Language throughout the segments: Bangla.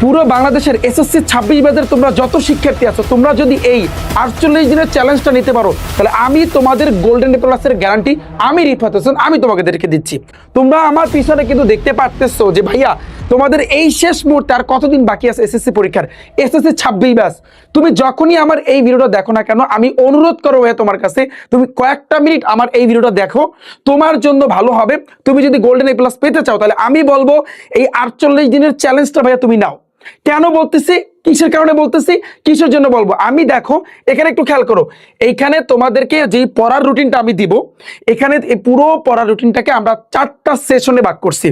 পুরো বাংলাদেশের এসএসসি 26 ব্যাচের তোমরা যত শিক্ষার্থী আছো, তোমরা যদি এই 48 দিনের চ্যালেঞ্জটা নিতে পারো, তাহলে আমি তোমাদের গোল্ডেন এ প্লাসের গ্যারান্টি আমি রিফাত হোসেন আমি তোমাদেরকে দিচ্ছি। তোমরা আমার পিছনে কিন্তু দেখতে পারতেছো যে ভাইয়া তোমাদের এই শেষ মুহূর্তে আর কতদিন বাকি আছে এসএসসি পরীক্ষার, এসএসসি 26 ব্যাচ। তুমি যখনই আমার এই ভিডিওটা দেখো না কেন, আমি অনুরোধ করবো ভাইয়া তোমার কাছে, তুমি কয়েকটা মিনিট আমার এই ভিডিওটা দেখো, তোমার জন্য ভালো হবে। তুমি যদি গোল্ডেন এ প্লাস পেতে চাও, তাহলে আমি বলবো এই 48 দিনের চ্যালেঞ্জটা ভাইয়া তুমি নাও। কেন বলতেছি, কিসের কারণে বলতেছি, কিসের জন্য বলবো, আমি দেখো এখানে একটু খেয়াল করো। এইখানে তোমাদেরকে যে পড়ার রুটিনটা আমি দিব, এখানে এই পুরো পড়ার রুটিনটাকে আমরা 4টা সেশনে ভাগ করছি।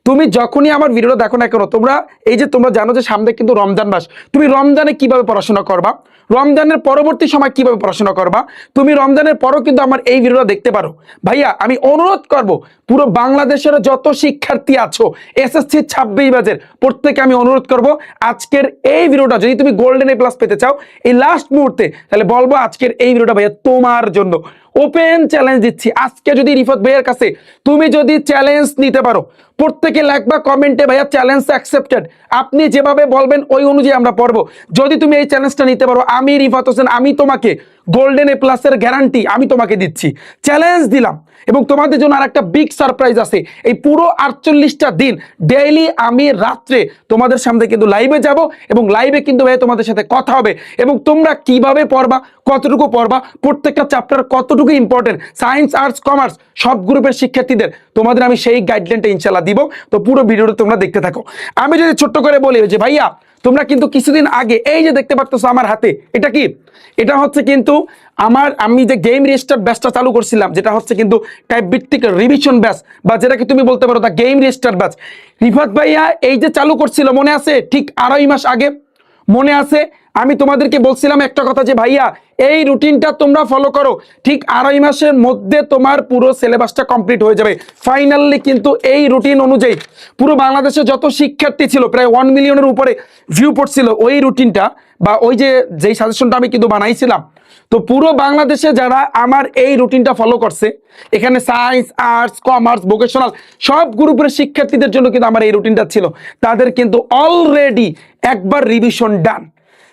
তুমি যখনই আমার ভিডিওটা দেখো না কেন, তোমরা এই যে তোমরা জানো যে সামনে কিন্তু রমজান মাস, তুমি রমজানে কিভাবে পড়াশোনা করবা, রমজানের পরবর্তী সময় কিভাবে পড়াশোনা করবা, তুমি রমজানের পরও কিন্তু আমার এই ভিডিওটা দেখতে পারো। ভাইয়া আমি অনুরোধ করব, পুরো বাংলাদেশের যত শিক্ষার্থী আছো এসএসসি 26 ব্যাচের প্রত্যেকে আমি অনুরোধ করব, আজকের এই ভিডিওটা যদি তুমি গোল্ডেন এ প্লাস পেতে চাও এই লাস্ট মুহূর্তে, তাহলে বলবো আজকের এই ভিডিওটা ভাইয়া তোমার জন্য ওপেন চ্যালেঞ্জ দিচ্ছি। আজকে যদি রিফাত ভাইয়ের কাছে তুমি যদি চ্যালেঞ্জ নিতে পারো, প্রত্যেকে লিখবা কমেন্টে ভাইয়া চ্যালেঞ্জ অ্যাকসেপ্টেড। আপনি যেভাবে বলবেন ওই অনুযায়ী আমরা পড়বো। যদি তুমি এই চ্যালেঞ্জটা নিতে পারো, আমি রিফাত হোসেন আমি তোমাকে গোল্ডেন এ প্লাসের গ্যারান্টি আমি তোমাকে দিচ্ছি, চ্যালেঞ্জ দিলাম। এবং তোমাদের জন্য আর একটা বিগ সারপ্রাইজ আছে, এই পুরো 48টা দিন ডেইলি আমি রাত্রে তোমাদের সামনে কিন্তু লাইভে যাব, এবং লাইভে কিন্তু ভাই তোমাদের সাথে কথা হবে, এবং তোমরা কিভাবে পড়বা, কতটুকু পড়বা, প্রত্যেকটা চ্যাপ্টার কতটুকু ইম্পর্টেন্ট, সায়েন্স আর্টস কমার্স সব গ্রুপের শিক্ষার্থীদের তোমাদের আমি সেই গাইডলাইনটা ইনশাল্লাহ দিব। তো পুরো ভিডিওটা তোমরা দেখতে থাকো। আমি যদি ছোট্ট করে বলি যে ভাইয়া তোমরা কিন্তু কিছুদিন আগে এই যে দেখতে পারতেছো আমার হাতে, এটা কি, এটা হচ্ছে কিন্তু আমি যে গেম রেজিস্টার ব্যাচটা চালু করছিলাম, যেটা হচ্ছে কিন্তু টাইপ ভিত্তিক রিভিশন ব্যাচ, বা যেটাকে তুমি বলতে পারো the game register batch. Rifat ভাইয়া এই যে চালু করছিল মনে আছে, ঠিক 2.5 মাস আগে মনে আছে, আমি তোমাদেরকে বলছিলাম একটা কথা যে ভাইয়া এই রুটিনটা তোমরা ফলো করো, ঠিক 2.5 মাসের মধ্যে তোমার পুরো সিলেবাসটা কমপ্লিট হয়ে যাবে। ফাইনালি কিন্তু এই রুটিন অনুযায়ী পুরো বাংলাদেশে যত শিক্ষার্থী ছিল, প্রায় 1 মিলিয়নের উপরে ভিউ পড়ছিল ওই রুটিনটা, বা ওই যেই সাজেশনটা আমি কিন্তু বানাইছিলাম। তো পুরো বাংলাদেশে যারা আমার এই রুটিনটা ফলো করছে, এখানে সায়েন্স আর্টস কমার্স ভোকেশনাল সব গ্রুপের শিক্ষার্থীদের জন্য কিন্তু আমার এই রুটিনটা ছিল, তাদের কিন্তু অলরেডি একবার রিভিশন ডান।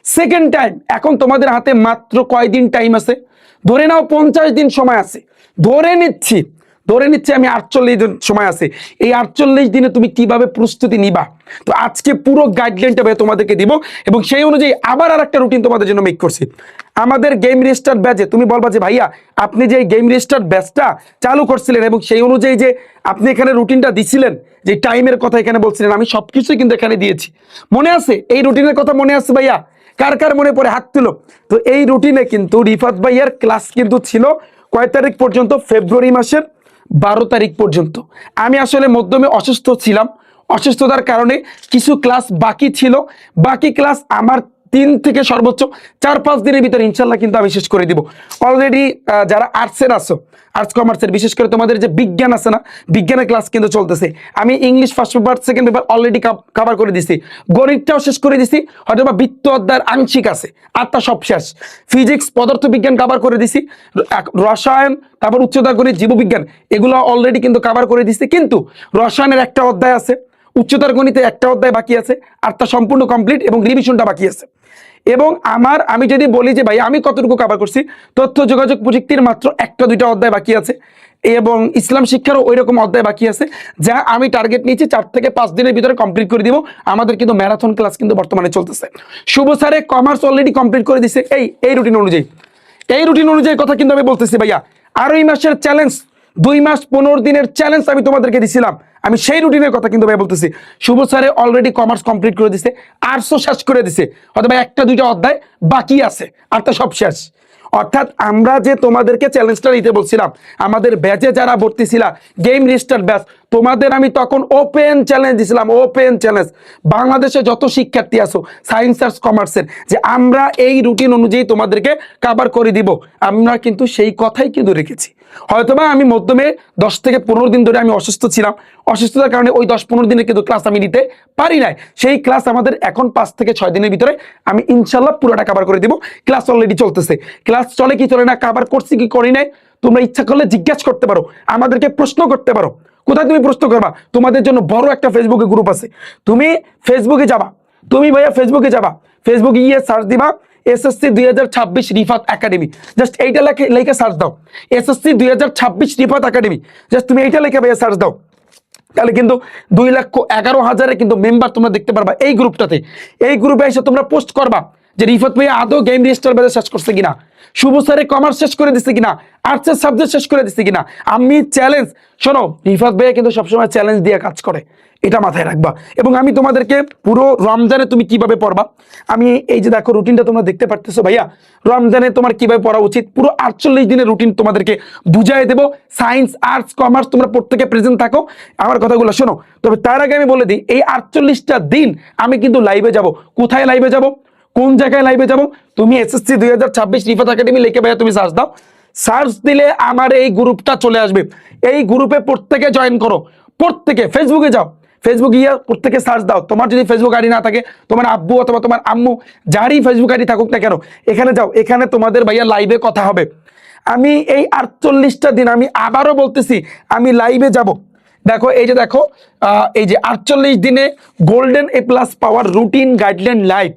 সেকেন্ড টাইম এখন তোমাদের হাতে মাত্র কয়দিন টাইম আছে, ধরে নাও 50 দিন সময় আছে, ধরে নিচ্ছি আমি 48 দিন সময় আছে। এই 48 দিনে তুমি কিভাবে প্রস্তুতি নিবা, তো আজকে পুরো গাইডলাইনটা ভাই তোমাদেরকে দিব, এবং সেই অনুযায়ী আবার আর একটা রুটিন তোমাদের জন্য মেক করছি। আমাদের গেম রেজিস্টার ব্যাচে তুমি বলবা যে ভাইয়া আপনি যে গেম রেজিস্টার ব্যাচটা চালু করছিলেন, এবং সেই অনুযায়ী যে আপনি এখানে রুটিনটা দিছিলেন, যে টাইমের কথা এখানে বলছিলেন, আমি সবকিছুই কিন্তু এখানে দিয়েছি। মনে আছে এই রুটিনের কথা, মনে আছে ভাইয়া? কার কার মনে পড়ে হাত তুলো। তো এই রুটিনে কিন্তু রিফাত ভাইয়ার ক্লাস কিন্তু ছিল কয় তারিখ পর্যন্ত, ফেব্রুয়ারি মাসের 12 তারিখ পর্যন্ত। আমি আসলে মধ্যমে অসুস্থ ছিলাম, অসুস্থতার কারণে কিছু ক্লাস বাকি ছিল, বাকি ক্লাস আমার 3 থেকে সর্বোচ্চ 4-5 দিনের ভিতরে ইনশাল্লাহ কিন্তু আমি শেষ করে দিব। অলরেডি যারা আর্টসের আছো, আর্টস কমার্সের, বিশেষ করে তোমাদের যে বিজ্ঞান আছে না, বিজ্ঞানের ক্লাস কিন্তু চলতেছে। আমি English first paper second paper already cover করে দিছি, গণিতটাও শেষ করে দিছি, হয়তো বা বৃত্ত অধ্যায়ের আংশিক আছে, আটটা সব শেষ। ফিজিক্স পদার্থ বিজ্ঞান কভার করে দিছি, রসায়ন, তারপর উচ্চতর গণিত জীববিজ্ঞান এগুলো অলরেডি কিন্তু কভার করে দিছি। কিন্তু রসায়নের একটা অধ্যায় আছে, উচ্চতর গণিতে একটা অধ্যায় বাকি আছে, আটটা সম্পূর্ণ কমপ্লিট, এবং রিভিশনটা বাকি আছে। এবং আমি যদি বলি যে ভাই আমি কতটুকু কভার করছি, তথ্য যোগাযোগ প্রযুক্তির মাত্র 1-2টা অধ্যায় বাকি আছে, এবং ইসলাম শিক্ষারও ওই রকম অধ্যায় বাকি আছে, যা আমি টার্গেট নিয়েছি 4 থেকে 5 দিনের ভিতরে কমপ্লিট করে দিব। আমাদের কিন্তু ম্যারাথন ক্লাস কিন্তু বর্তমানে চলতেছে। শুভ স্যারে কমার্স অলরেডি কমপ্লিট করে দিছে এই রুটিন অনুযায়ী। এই রুটিন অনুযায়ী কথা কিন্তু আমি বলতেছি ভাইয়া, 2.5 মাসের চ্যালেঞ্জ, 2 মাস 15 দিনের চ্যালেঞ্জ আমি তোমাদেরকে দিছিলাম, আমি সেই রুটিনের কথা কিন্তু ভাই বলতেছি। শুভ স্যারে অলরেডি কমার্স কমপ্লিট করে দিছে, আর্টসও শেষ করে দিছে, হয়তো ভাই 1-2টা অধ্যায় বাকি আছে, আরটা সব শেষ। অর্থাৎ আমরা যে তোমাদেরকে চ্যালেঞ্জটা নিতে বলছিলাম, আমাদের ব্যাচে যারা ভর্তি ছিল গেম রেজিস্টার ব্যাচ, তোমাদের আমি তখন ওপেন চ্যালেঞ্জ দিছিলাম, ওপেন চ্যালেঞ্জ বাংলাদেশে যত শিক্ষার্থী আছো সায়েন্স আর্টস কমার্সের, যে আমরা এই রুটিন অনুযায়ী তোমাদেরকে কভার করে দিব। আমরা কিন্তু সেই কথাই কিন্তু রেখেছি। হয়তোবা আমি মধ্যমে 10 থেকে 15 দিন ধরে আমি অসুস্থ ছিলাম, অসুস্থতার কারণে ওই 10-15 দিনের কিন্তু ক্লাস আমি নিতে পারি নাই। সেই ক্লাস আমাদের এখন 5 থেকে 6 দিনের ভিতরে আমি ইনশাল্লাহ পুরোটা কভার করে দিব। ক্লাস অলরেডি চলতেছে, ক্লাস চলে কি চলে না, কভার করছি কি করি নাই, তোমরা ইচ্ছা করলে জিজ্ঞাসা করতে পারো, আমাদেরকে প্রশ্ন করতে পারো। কোথায় তুমি প্রশ্ন করবা, তোমাদের জন্য বড় একটা ফেসবুকে গ্রুপ আছে, তুমি ফেসবুকে যাবা, তুমি ভাইয়া ফেসবুকে যাবা, ফেসবুকে গিয়ে সার্চ দিবা এসএসসি 2026 রিফাত একাডেমি, জাস্ট এইটা লেখে সার্চ দাও, এসএসসি 2026 রিফাত একাডেমি, জাস্ট তুমি এইটা লেখে ভাইয়া সার্চ দাও, তাহলে কিন্তু 2,11,000 কিন্তু মেম্বার তোমরা দেখতে পারবা এই গ্রুপটাতে। এই গ্রুপে এসে তোমরা পোস্ট করবা যে রিফাত ভাইয়া আদৌ গেম রেজিস্টার বেজে শেষ করছে কিনা, শুভ স্যারে কমার্স শেষ করে দিচ্ছে কিনা, আর্টসের সাবজেক্ট শেষ করে দিচ্ছে কিনা। আমি চ্যালেঞ্জ, শোনো রিফাত ভাইয়া কিন্তু সবসময় চ্যালেঞ্জ দিয়ে কাজ করে, এটা মাথায় রাখবা। এবং আমি তোমাদেরকে পুরো রমজানে তুমি কিভাবে পড়বা, আমি এই যে দেখো রুটিনটা তোমরা দেখতে পারতেছো ভাইয়া, রমজানে তোমার কিভাবে পড়া উচিত পুরো 48 দিনের রুটিন তোমাদেরকে বুঝাই দেবো। সায়েন্স আর্টস কমার্স তোমরা প্রত্যেকে প্রেজেন্ট থাকো, আমার কথাগুলো শোনো। তবে তার আগে আমি বলে দিই, এই 48টা দিন আমি কিন্তু লাইভে যাব। কোথায় লাইভে যাব, কোন জায়গায় লাইভে যাব, তুমি এসএসসি 2026 রিফাত একাডেমি লিখে ভাইয়া তুমি সার্চ দাও, সার্চ দিলে আমার এই গ্রুপটা চলে আসবে। এই গ্রুপে প্রত্যেকে জয়েন করো, প্রত্যেকে ফেসবুকে যাও, ফেসবুক গিয়ে প্রত্যেকে সার্চ দাও। তোমার যদি ফেসবুক আইডি না থাকে, তোমার আব্বু অথবা তোমার আম্মু যারই ফেসবুক আইডি থাকুক না কেন, এখানে যাও, এখানে তোমাদের ভাইয়া লাইভে কথা হবে। আমি এই 48টা দিন আমি আবারও বলতেছি আমি লাইভে যাব। দেখো এই যে দেখো এই যে 48 দিনে golden A plus power routine guideline live,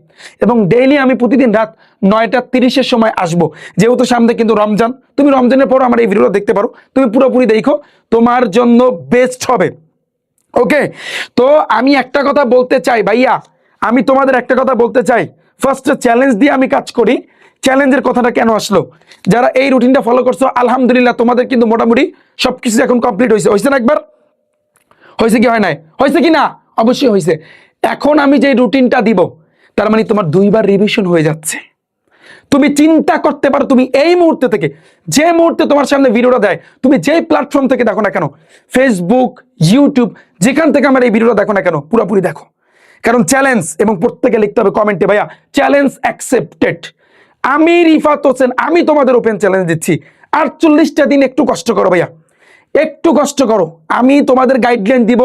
এবং ডেইলি আমি প্রতিদিন রাত 9:30-এর সময় আসবো। যেহেতু সামনে কিন্তু রমজান, তুমি রমজানের পর আমার এই ভিডিওটা দেখতে পারো, তুমি পুরোপুরি দেখো, তোমার জন্য বেস্ট হবে। ওকে, তো আমি একটা কথা বলতে চাই ভাইয়া, আমি তোমাদের একটা কথা বলতে চাই, ফার্স্ট চ্যালেঞ্জ দিয়ে আমি কাজ করি। চ্যালেঞ্জের কথাটা কেন আসলো, যারা এই রুটিনটা ফলো করছো আলহামদুলিল্লাহ তোমাদের কিন্তু মোটামুটি সবকিছু এখন কমপ্লিট হয়েছে। হয়েছে না একবার, হয়েছে কি হয় নাই, হয়েছে কি না, অবশ্যই হয়েছে। এখন আমি যে রুটিনটা দিব, তার মানে তোমার 2বার রিভিশন হয়ে যাচ্ছে। তুমি চিন্তা করতে পারো, তুমি এই মুহূর্তে থেকে, যে মুহূর্তে তোমার সামনে ভিডিওটা দেয়, তুমি যেই প্ল্যাটফর্ম থেকে দেখো না কেন, ফেসবুক, ইউটিউব, যেখান থেকে আমার এই ভিডিওটা দেখো না কেন, পুরোপুরি দেখো। কারণ চ্যালেঞ্জ, এবং প্রত্যেকে লিখতে হবে কমেন্টে ভাইয়া চ্যালেঞ্জ অ্যাকসেপ্টেড। আমি রিফাত হোসেন, আমি তোমাদের ওপেন চ্যালেঞ্জ দিচ্ছি, 48টা দিন একটু কষ্ট করো ভাইয়া, একটু কষ্ট করো। আমি তোমাদের গাইডলাইন দিব,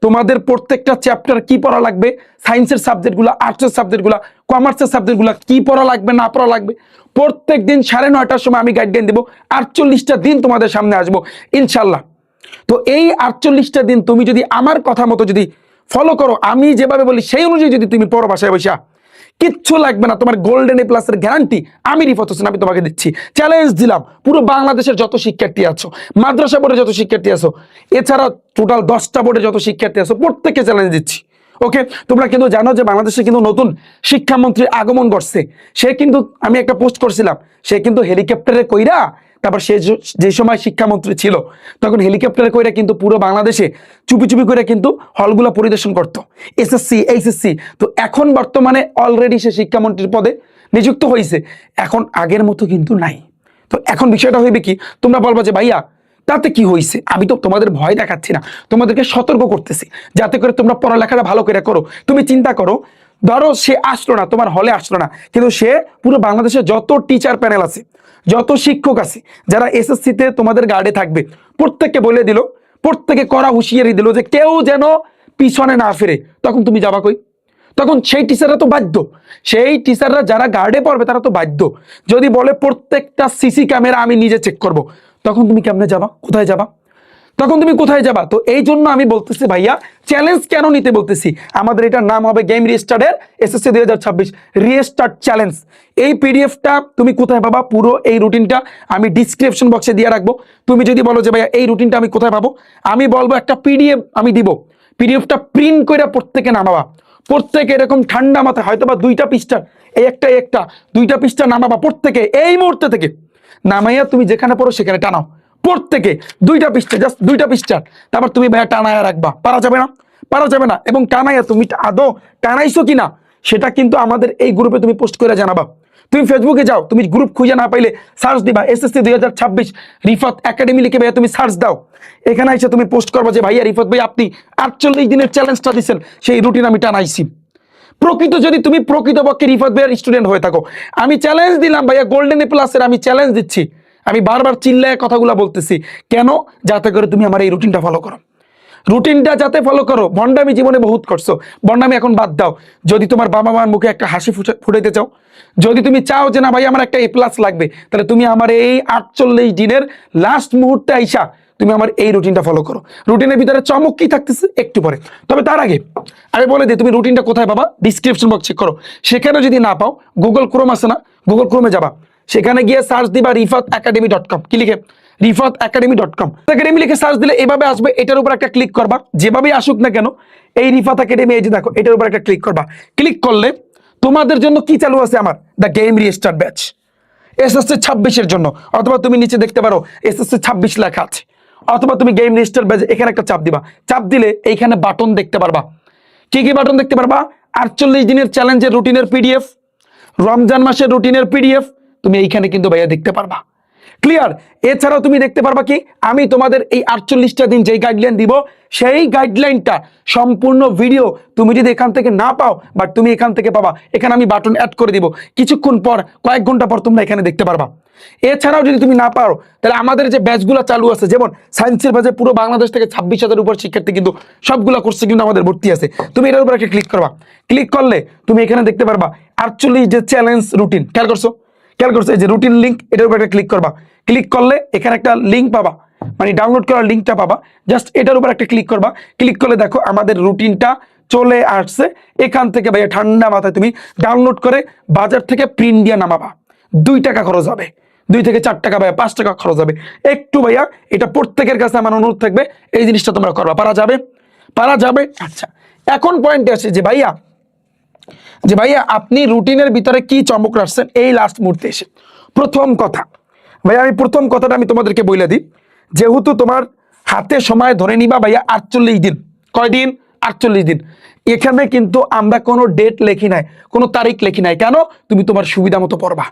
তোমাদের প্রত্যেকটা চ্যাপ্টার কি পড়া লাগবে, সায়েন্সের সাবজেক্টগুলো, আর্টসের সাবজেক্টগুলো, কমার্সের সাবজেক্টগুলো কি পড়া লাগবে না পড়া লাগবে, প্রত্যেক দিন 9:30টার সময় আমি গাইডলাইন দিব। 48টা দিন তোমাদের সামনে আসবো ইনশাল্লাহ। তো এই 48টা দিন তুমি যদি আমার কথা মতো যদি ফলো করো, আমি যেভাবে বলি সেই অনুযায়ী যদি তুমি পড়ো বাসায় বসা, কিচ্ছু লাগবে না, তোমার গোল্ডেন এ প্লাসের গ্যারান্টি আমি রিফাত হোসেন আমি তোমাকে দিচ্ছি। চ্যালেঞ্জ দিলাম পুরো বাংলাদেশের যত শিক্ষার্থী আছো, মাদ্রাসা বোর্ডে যত শিক্ষার্থী আছো, এছাড়া টোটাল 10টা বোর্ডে যত শিক্ষার্থী আছো, প্রত্যেককে চ্যালেঞ্জ দিচ্ছি। ওকে, তোমরা কিন্তু জানো যে বাংলাদেশে কিন্তু নতুন শিক্ষামন্ত্রী আগমন করছে। সে কিন্তু, আমি একটা পোস্ট করছিলাম, সে কিন্তু হেলিকপ্টারে কইরা, তারপর সে যে সময় শিক্ষামন্ত্রী ছিল তখন হেলিকপ্টারে কইরা কিন্তু পুরো বাংলাদেশে চুপি চুপি করে কিন্তু হলগুলো পরিদর্শন করত, এসএসসি এইচএসসি। তো এখন বর্তমানে অলরেডি সে শিক্ষামন্ত্রীর পদে নিযুক্ত হয়েছে, এখন আগের মতো কিন্তু নাই। তো এখন বিষয়টা হইবে কি, তোমরা বলবা যে ভাইয়া তাতে কি হয়েছে, আমি তো তোমাদের ভয় দেখাচ্ছি না, তোমাদেরকে সতর্ক করতেছি যাতে করে তোমরা পড়ালেখাটা ভালো করে করো। তুমি চিন্তা করো, ধরো সে আসলো না, তোমার হলে আসলো না, কিন্তু সে পুরো বাংলাদেশে যত টিচার প্যানেল আছে, যত শিক্ষক আছে, যারা এসএসসিতে তোমাদের গার্ডে থাকবে, প্রত্যেককে বলে দিল, প্রত্যেকে করা হুঁশিয়ারি দিল যে কেউ যেন পিছনে না ফিরে। তখন তুমি যাবা কই, তখন সেই টিচাররা তো বাধ্য, সেই টিচাররা যারা গার্ডে পড়বে তারা তো বাধ্য। যদি বলে প্রত্যেকটা সিসি ক্যামেরা আমি নিজে চেক করব, তখন তুমি কেমনে যাবা, কোথায় যাবা, তখন তুমি কোথায় যাবা? তো এই জন্য আমি বলতেছি ভাইয়া, চ্যালেঞ্জ কেন নিতে বলতেছি, আমাদের এটার নাম হবে গেম রিস্টার্টের এসএসসি 2026 রিস্টার্ট চ্যালেঞ্জ। এই পিডিএফটা তুমি কোথায় পাবা, পুরো এই রুটিনটা আমি ডিসক্রিপশন বক্সে দিয়ে রাখবো। তুমি যদি বলো যে ভাইয়া এই রুটিনটা আমি কোথায় পাবো, আমি বলবো একটা পিডিএফ আমি দিব, পিডিএফটা প্রিন্ট করে প্রত্যেকে নামাবা, প্রত্যেকে এরকম ঠান্ডা মাথায়, হয়তো বা 2টা পৃষ্ঠা, এই একটা 2টা পৃষ্ঠা নামাবা প্রত্যেকে এই মুহূর্তে থেকে, নামাইয়া তুমি যেখানে পড়ো সেখানে টানাও, প্রত্যেকে 2টা পৃষ্ঠা, জাস্ট 2টা পৃষ্ঠা। তারপর তুমি ভাইয়া টানায়া রাখবা, পারা যাবে না, পারা যাবে না। এবং টানাইয়া তুমি আদৌ টানাইছো কিনা সেটা কিন্তু আমাদের এই গ্রুপে তুমি পোস্ট করে জানাবা। তুমি ফেসবুকে যাও, তুমি গ্রুপ খুঁজে না পাইলে সার্চ দিবা এসএসসি 2026 রিফাত একাডেমি লিখে ভাইয়া তুমি সার্চ দাও, এখানে এসে তুমি পোস্ট করবা যে ভাইয়া রিফাত ভাই আপনি 48 দিনের চ্যালেঞ্জটা দিচ্ছেন, সেই রুটিন আমি টানাইছি। প্রকৃত যদি তুমি প্রকৃতপক্ষে রিফাত ভাইয়ার স্টুডেন্ট হয়ে থাকো, আমি চ্যালেঞ্জ দিলাম ভাইয়া গোল্ডেন এ প্লাসের, আমি চ্যালেঞ্জ দিচ্ছি, আমি বারবার চিল্লায় কথাগুলো বলতেছি কেন, যাতে করে তুমি আমার এই রুটিনটা ফলো করো, রুটিনটা যাতে ফলো করো। ভণ্ডামি জীবনে বহুত করছো, ভণ্ডামি এখন বাদ দাও। যদি তোমার বাবা মার মুখে একটা হাসি ফুটাইতে চাও, যদি তুমি চাও যে না ভাই আমার একটা A+ লাগবে, তাহলে তুমি আমার এই 48 দিনের লাস্ট মুহূর্তে আইসা তুমি আমার এই রুটিনটা ফলো করো। রুটিনের ভিতরে চমক কি থাকতেছে একটু পরে। তবে তার আগে আমি বলে দিই, তুমি রুটিনটা কোথায় পাবা? ডিসক্রিপশন বক্স চেক করো। সেখানে যদি না পাও, গুগল ক্রোম আছে না, গুগল ক্রোমে যাবা, সেখানে গিয়ে সার্চ দিবা rifatacademy.com। কি লিখে? rifatacademy.com। একাডেমি লিখে সার্চ দিলে এভাবে আসবে। এটার উপর একটা ক্লিক করবা, যেভাবেই আসুক না কেন, এই রিফাত একাডেমি, এই যে দেখো, এটার উপর একটা ক্লিক করবা। ক্লিক করলে তোমাদের জন্য কি চালু আছে? আমার the game restart batch SSC 26-এর জন্য। অথবা তুমি নিচে দেখতে পারো এসএসসি 26 লেখা আছে। অথবা তুমি গেম রিস্টার্ট ব্যাচ এখানে একটা চাপ দিবা। চাপ দিলে এইখানে বাটন দেখতে পারবা। কি কি বাটন দেখতে পারবা? 48 দিনের চ্যালেঞ্জের রুটিনের পিডিএফ, রমজান মাসের রুটিনের পিডিএফ তুমি এইখানে কিন্তু ভাইয়া দেখতে পারবা। ক্লিয়ার? এছাড়াও তুমি দেখতে পারবা কি, আমি তোমাদের এই 48টা দিন যেই গাইডলাইন দিব, সেই গাইডলাইনটা সম্পূর্ণ ভিডিও তুমি যদি এখান থেকে না পাও, বাট তুমি এখান থেকে পাবা। এখানে আমি বাটন অ্যাড করে দিব, কিছুক্ষণ পর, কয়েক ঘন্টা পর তোমরা এখানে দেখতে পারবা। এছাড়াও যদি তুমি না পারো, তাহলে আমাদের যে ব্যাচগুলো চালু আছে, যেমন সায়েন্সের ব্যাচে পুরো বাংলাদেশ থেকে 26,000 উপর শিক্ষার্থী কিন্তু সবগুলো কোর্সে কিন্তু আমাদের ভর্তি আছে। তুমি এটার উপর একটা ক্লিক করবা। ক্লিক করলে তুমি এখানে দেখতে পারবা 48 যে চ্যালেঞ্জ রুটিন। খেয়াল করছো? খেয়াল করছো? এই যে রুটিন লিঙ্ক, এটার উপর একটা ক্লিক করবা। ক্লিক করলে এখানে একটা লিঙ্ক পাবা, মানে ডাউনলোড করার লিঙ্কটা পাবা। জাস্ট এটার উপর একটা ক্লিক করবা। ক্লিক করলে দেখো আমাদের রুটিনটা চলে আসছে। এখান থেকে ভাইয়া ঠান্ডা মাথায় তুমি ডাউনলোড করে বাজার থেকে প্রিন্ট দিয়ে নামাবা। 2 টাকা খরচ হবে, 2 থেকে 4 টাকা ভাইয়া 5 টাকা খরচ হবে। একটু ভাইয়া এটা প্রত্যেকের কাছে আমার অনুরোধ থাকবে, এই জিনিসটা তোমরা করবা। পারা যাবে? পারা যাবে। আচ্ছা, এখন পয়েন্টে আসে যে ভাইয়া আপনি রুটিনের ভিতরে কি চমক রাখছেন এই লাস্ট মুহূর্তে এসে। প্রথম কথা ভাইয়া, আমি প্রথম কথাটা আমি তোমাদেরকে বলে দিই, যেহেতু তোমার হাতে সময় ধরে নিবা ভাইয়া 48 দিন। কয়দিন? 48 দিন। এখানে কিন্তু আমরা কোনো ডেট লেখি নাই, কোনো তারিখ লেখি নাই। কেন? তুমি তোমার সুবিধা মতো পড়বা।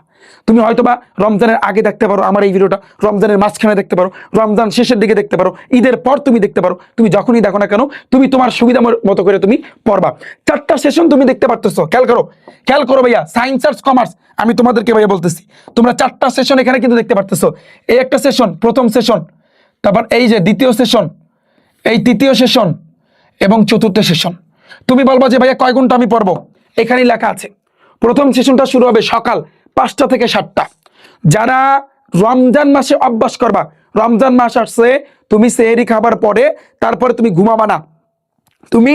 তুমি হয়তোবা রমজানের আগে দেখতে পারো আমার এই ভিডিওটা, রমজানের মাঝখানে দেখতে পারো, রমজান শেষের দিকে দেখতে পারো, ঈদের পর তুমি দেখতে পারো। তুমি যখনই দেখো না কেন, তুমি তোমার সুবিধা মতো করে তুমি পড়বা। 4টা সেশন তুমি দেখতে পারতেছো। খেয়াল করো, খেয়াল করো ভাইয়া, সায়েন্স আর্টস কমার্স আমি তোমাদেরকে ভাইয়া বলতেছি, তোমরা 4টা সেশন এখানে কিন্তু দেখতে পারতেছো। এই একটা সেশন, প্রথম সেশন, তারপর এই যে দ্বিতীয় সেশন, এই তৃতীয় সেশন এবং চতুর্থ সেশন। তুমি বলবা যে ভাইয়া কয় ঘন্টা আমি পড়বো? এখানেই লেখা আছে। প্রথম সেশনটা শুরু হবে সকাল 5টা থেকে 7টা। যারা রমজান মাসে অভ্যাস করবা, রমজান মাস আসছে, তুমি সেহরি খাবার পরে তারপরে তুমি ঘুমাবা না। তুমি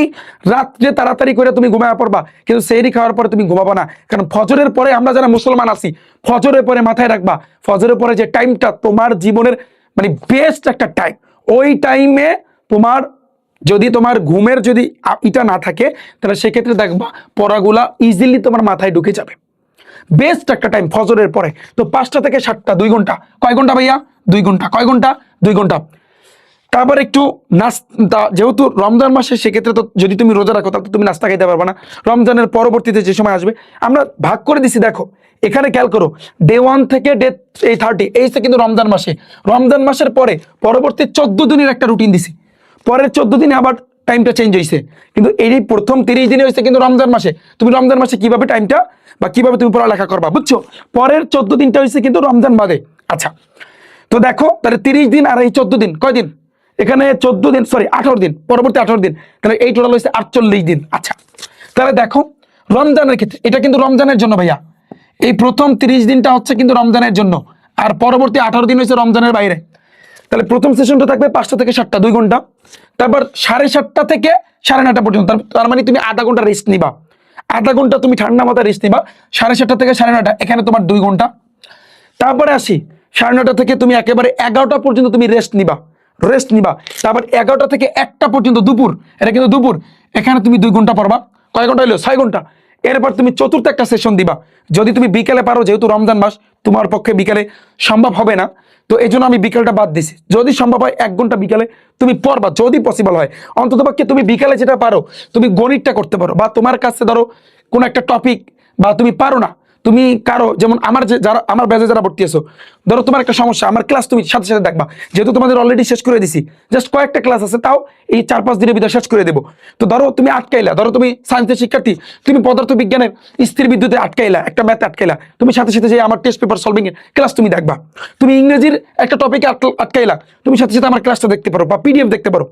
রাত্রে তাড়াতাড়ি করে তুমি ঘুমায় পড়বা, কিন্তু সেহরি খাওয়ার পরে তুমি ঘুমাবা না। কারণ ফজরের পরে আমরা যারা মুসলমান আছি, ফজরের পরে মাথায় রাখবা, ফজরের পরে যে টাইমটা তোমার জীবনের মানে বেস্ট একটা টাইম। ওই টাইমে তোমার যদি তোমার ঘুমের যদি এটা না থাকে, তাহলে সেক্ষেত্রে দেখবা পড়াগুলা ইজিলি তোমার মাথায় ঢুকে যাবে। বেস্ট একটা টাইম ফজরের পরে। তো 5টা থেকে 7টা, 2 ঘন্টা। কয় ঘন্টা ভাইয়া? 2 ঘন্টা। কয় ঘন্টা? 2 ঘন্টা। তারপর একটু নাস্তা, যেহেতু রমজান মাসে, সেক্ষেত্রে তো যদি তুমি রোজা রাখো তাহলে তুমি নাস্তা খাইতে পারবে না। রমজানের পরবর্তীতে যে সময় আসবে আমরা ভাগ করে দিছি। দেখো এখানে খেয়াল করো, ডে 1 থেকে ডে 30 এই কিন্তু রমজান মাসে। রমজান মাসের পরে পরবর্তী 14 দিনের একটা রুটিন দিছি। পরের 14 দিনে আবার টাইমটা চেঞ্জ হয়েছে, কিন্তু এই প্রথম 30 দিনে হয়েছে কিন্তু রমজান মাসে। তুমি রমজান মাসে কিভাবে টাইমটা বা কিভাবে তুমি পড়ালেখা করবা, বুঝছো? পরের 14 দিনটা হয়েছে কিন্তু রমজান বাদে। আচ্ছা, তো দেখো তাহলে 30 দিন আর এই 14 দিন, কয় দিন? এখানে 14 দিন, সরি 18 দিন, পরবর্তী 18 দিন, তাহলে এই টোটাল হয়েছে 48 দিন। আচ্ছা, তাহলে দেখো রমজানের ক্ষেত্রে এটা কিন্তু রমজানের জন্য ভাইয়া, এই প্রথম 30 দিনটা হচ্ছে কিন্তু রমজানের জন্য, আর পরবর্তী 18 দিন হয়েছে রমজানের বাইরে। তাহলে প্রথম সেশনটা থাকবে 5টা থেকে 7টা, 2 ঘন্টা। তারপর 7:30 থেকে 9:30 পর্যন্ত, তার মানে তুমি আধা ঘন্টা রেস্ট নিবা। আধা ঘন্টা তুমি ঠান্ডা মাথায় রেস্ট নিবা। 7:30 থেকে 9:30, এখানে তোমার 2 ঘন্টা। তারপরে আসি 9:30 থেকে তুমি একেবারে 11টা পর্যন্ত তুমি রেস্ট নিবা। তারপর 11টা থেকে 1টা পর্যন্ত দুপুর, এটা কিন্তু দুপুর, এখানে তুমি 2 ঘন্টা পড়বা। কয় ঘন্টা হলো? 6 ঘন্টা। এরপর তুমি চতুর্থ একটা সেশন দিবা। যদি তুমি বিকেলে পারো, যেহেতু রমজান মাস তোমার পক্ষে বিকেলে সম্ভব হবে না, তো এই জন্য আমি বিকেলটা বাদ দিছি। যদি সম্ভব হয় 1 ঘন্টা বিকেলে তুমি পড়বা, যদি পসিবল হয়। অন্ততপক্ষে তুমি বিকেলে যেটা পারো, তুমি গণিতটা করতে পারো, বা তোমার কাছে ধরো কোনো একটা টপিক, বা তুমি পারো না, তুমি কারো, যেমন আমার যে যারা আমার ব্যাচে যারা ভর্তি আছো, ধরো তোমার একটা সমস্যা, আমার ক্লাস তুমি সাথে সাথে দেখবা, যেহেতু তোমাদের অলরেডি শেষ করে দিছি, জাস্ট কয়েকটা ক্লাস আছে, তাও এই 4-5 দিনের ভিতরে শেষ করে দেবো। তো ধরো তুমি আটকাইলা, ধরো তুমি সায়েন্সের শিক্ষার্থী, তুমি পদার্থ বিজ্ঞানের স্থির বিদ্যুতে আটকাইলা, একটা ম্যাথে আটকাইলা, তুমি সাথে সাথে যে আমার টেস্ট পেপার সলভিং এর ক্লাস তুমি দেখবা। তুমি ইংরেজির একটা টপিকে আটকাইলা, তুমি সাথে সাথে আমার ক্লাসটা দেখতে পারো বা পিডিএফ দেখতে পারো।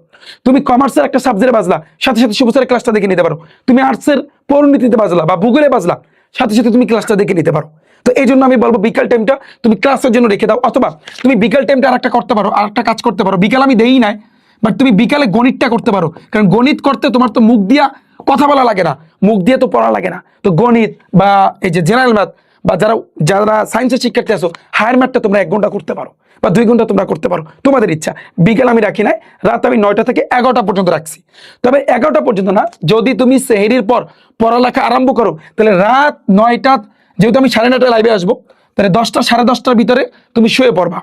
তুমি কমার্সের একটা সাবজেক্টে বাজলা, সাথে সাথে শুভস্যারের ক্লাসটা দেখে নিতে পারো। তুমি আর্টসের পরিণতিতে বাজলা বা ভূগোলে বাজলা, সাথে সাথে তুমি ক্লাসটা দেখে নিতে পারো। তো এই জন্য আমি বলবো বিকাল টাইমটা তুমি ক্লাসের জন্য রেখে দাও, অথবা তুমি বিকাল টাইমটা আরেকটা করতে পারো, আরেকটা কাজ করতে পারো। বিকাল আমি দেই নাই, বাট তুমি বিকালে গণিতটা করতে পারো, কারণ গণিত করতে তোমার তো মুখ দিয়া কথা বলা লাগে না, মুখ দিয়ে তো পড়া লাগে না। তো গণিত বা এই যে জেনারেল ম্যাথ বা যারা যারা সায়েন্সের শিক্ষার্থী আছো, হায়ার ম্যাথটা তোমরা 1 ঘন্টা করতে পারো বা 2 ঘন্টা তোমরা করতে পারো, তোমাদের ইচ্ছা। বিকেল আমি রাখি নাই, রাত আমি 9টা থেকে 11টা পর্যন্ত রাখছি। তবে 11টা পর্যন্ত না, যদি তুমি সেহরির পর পড়ালেখা আরম্ভ করো তাহলে রাত 9টা, যেহেতু আমি 9:30টায় লাইভে আসবো, তাহলে 10টা 10:30টার ভিতরে তুমি শুয়ে পড়বা।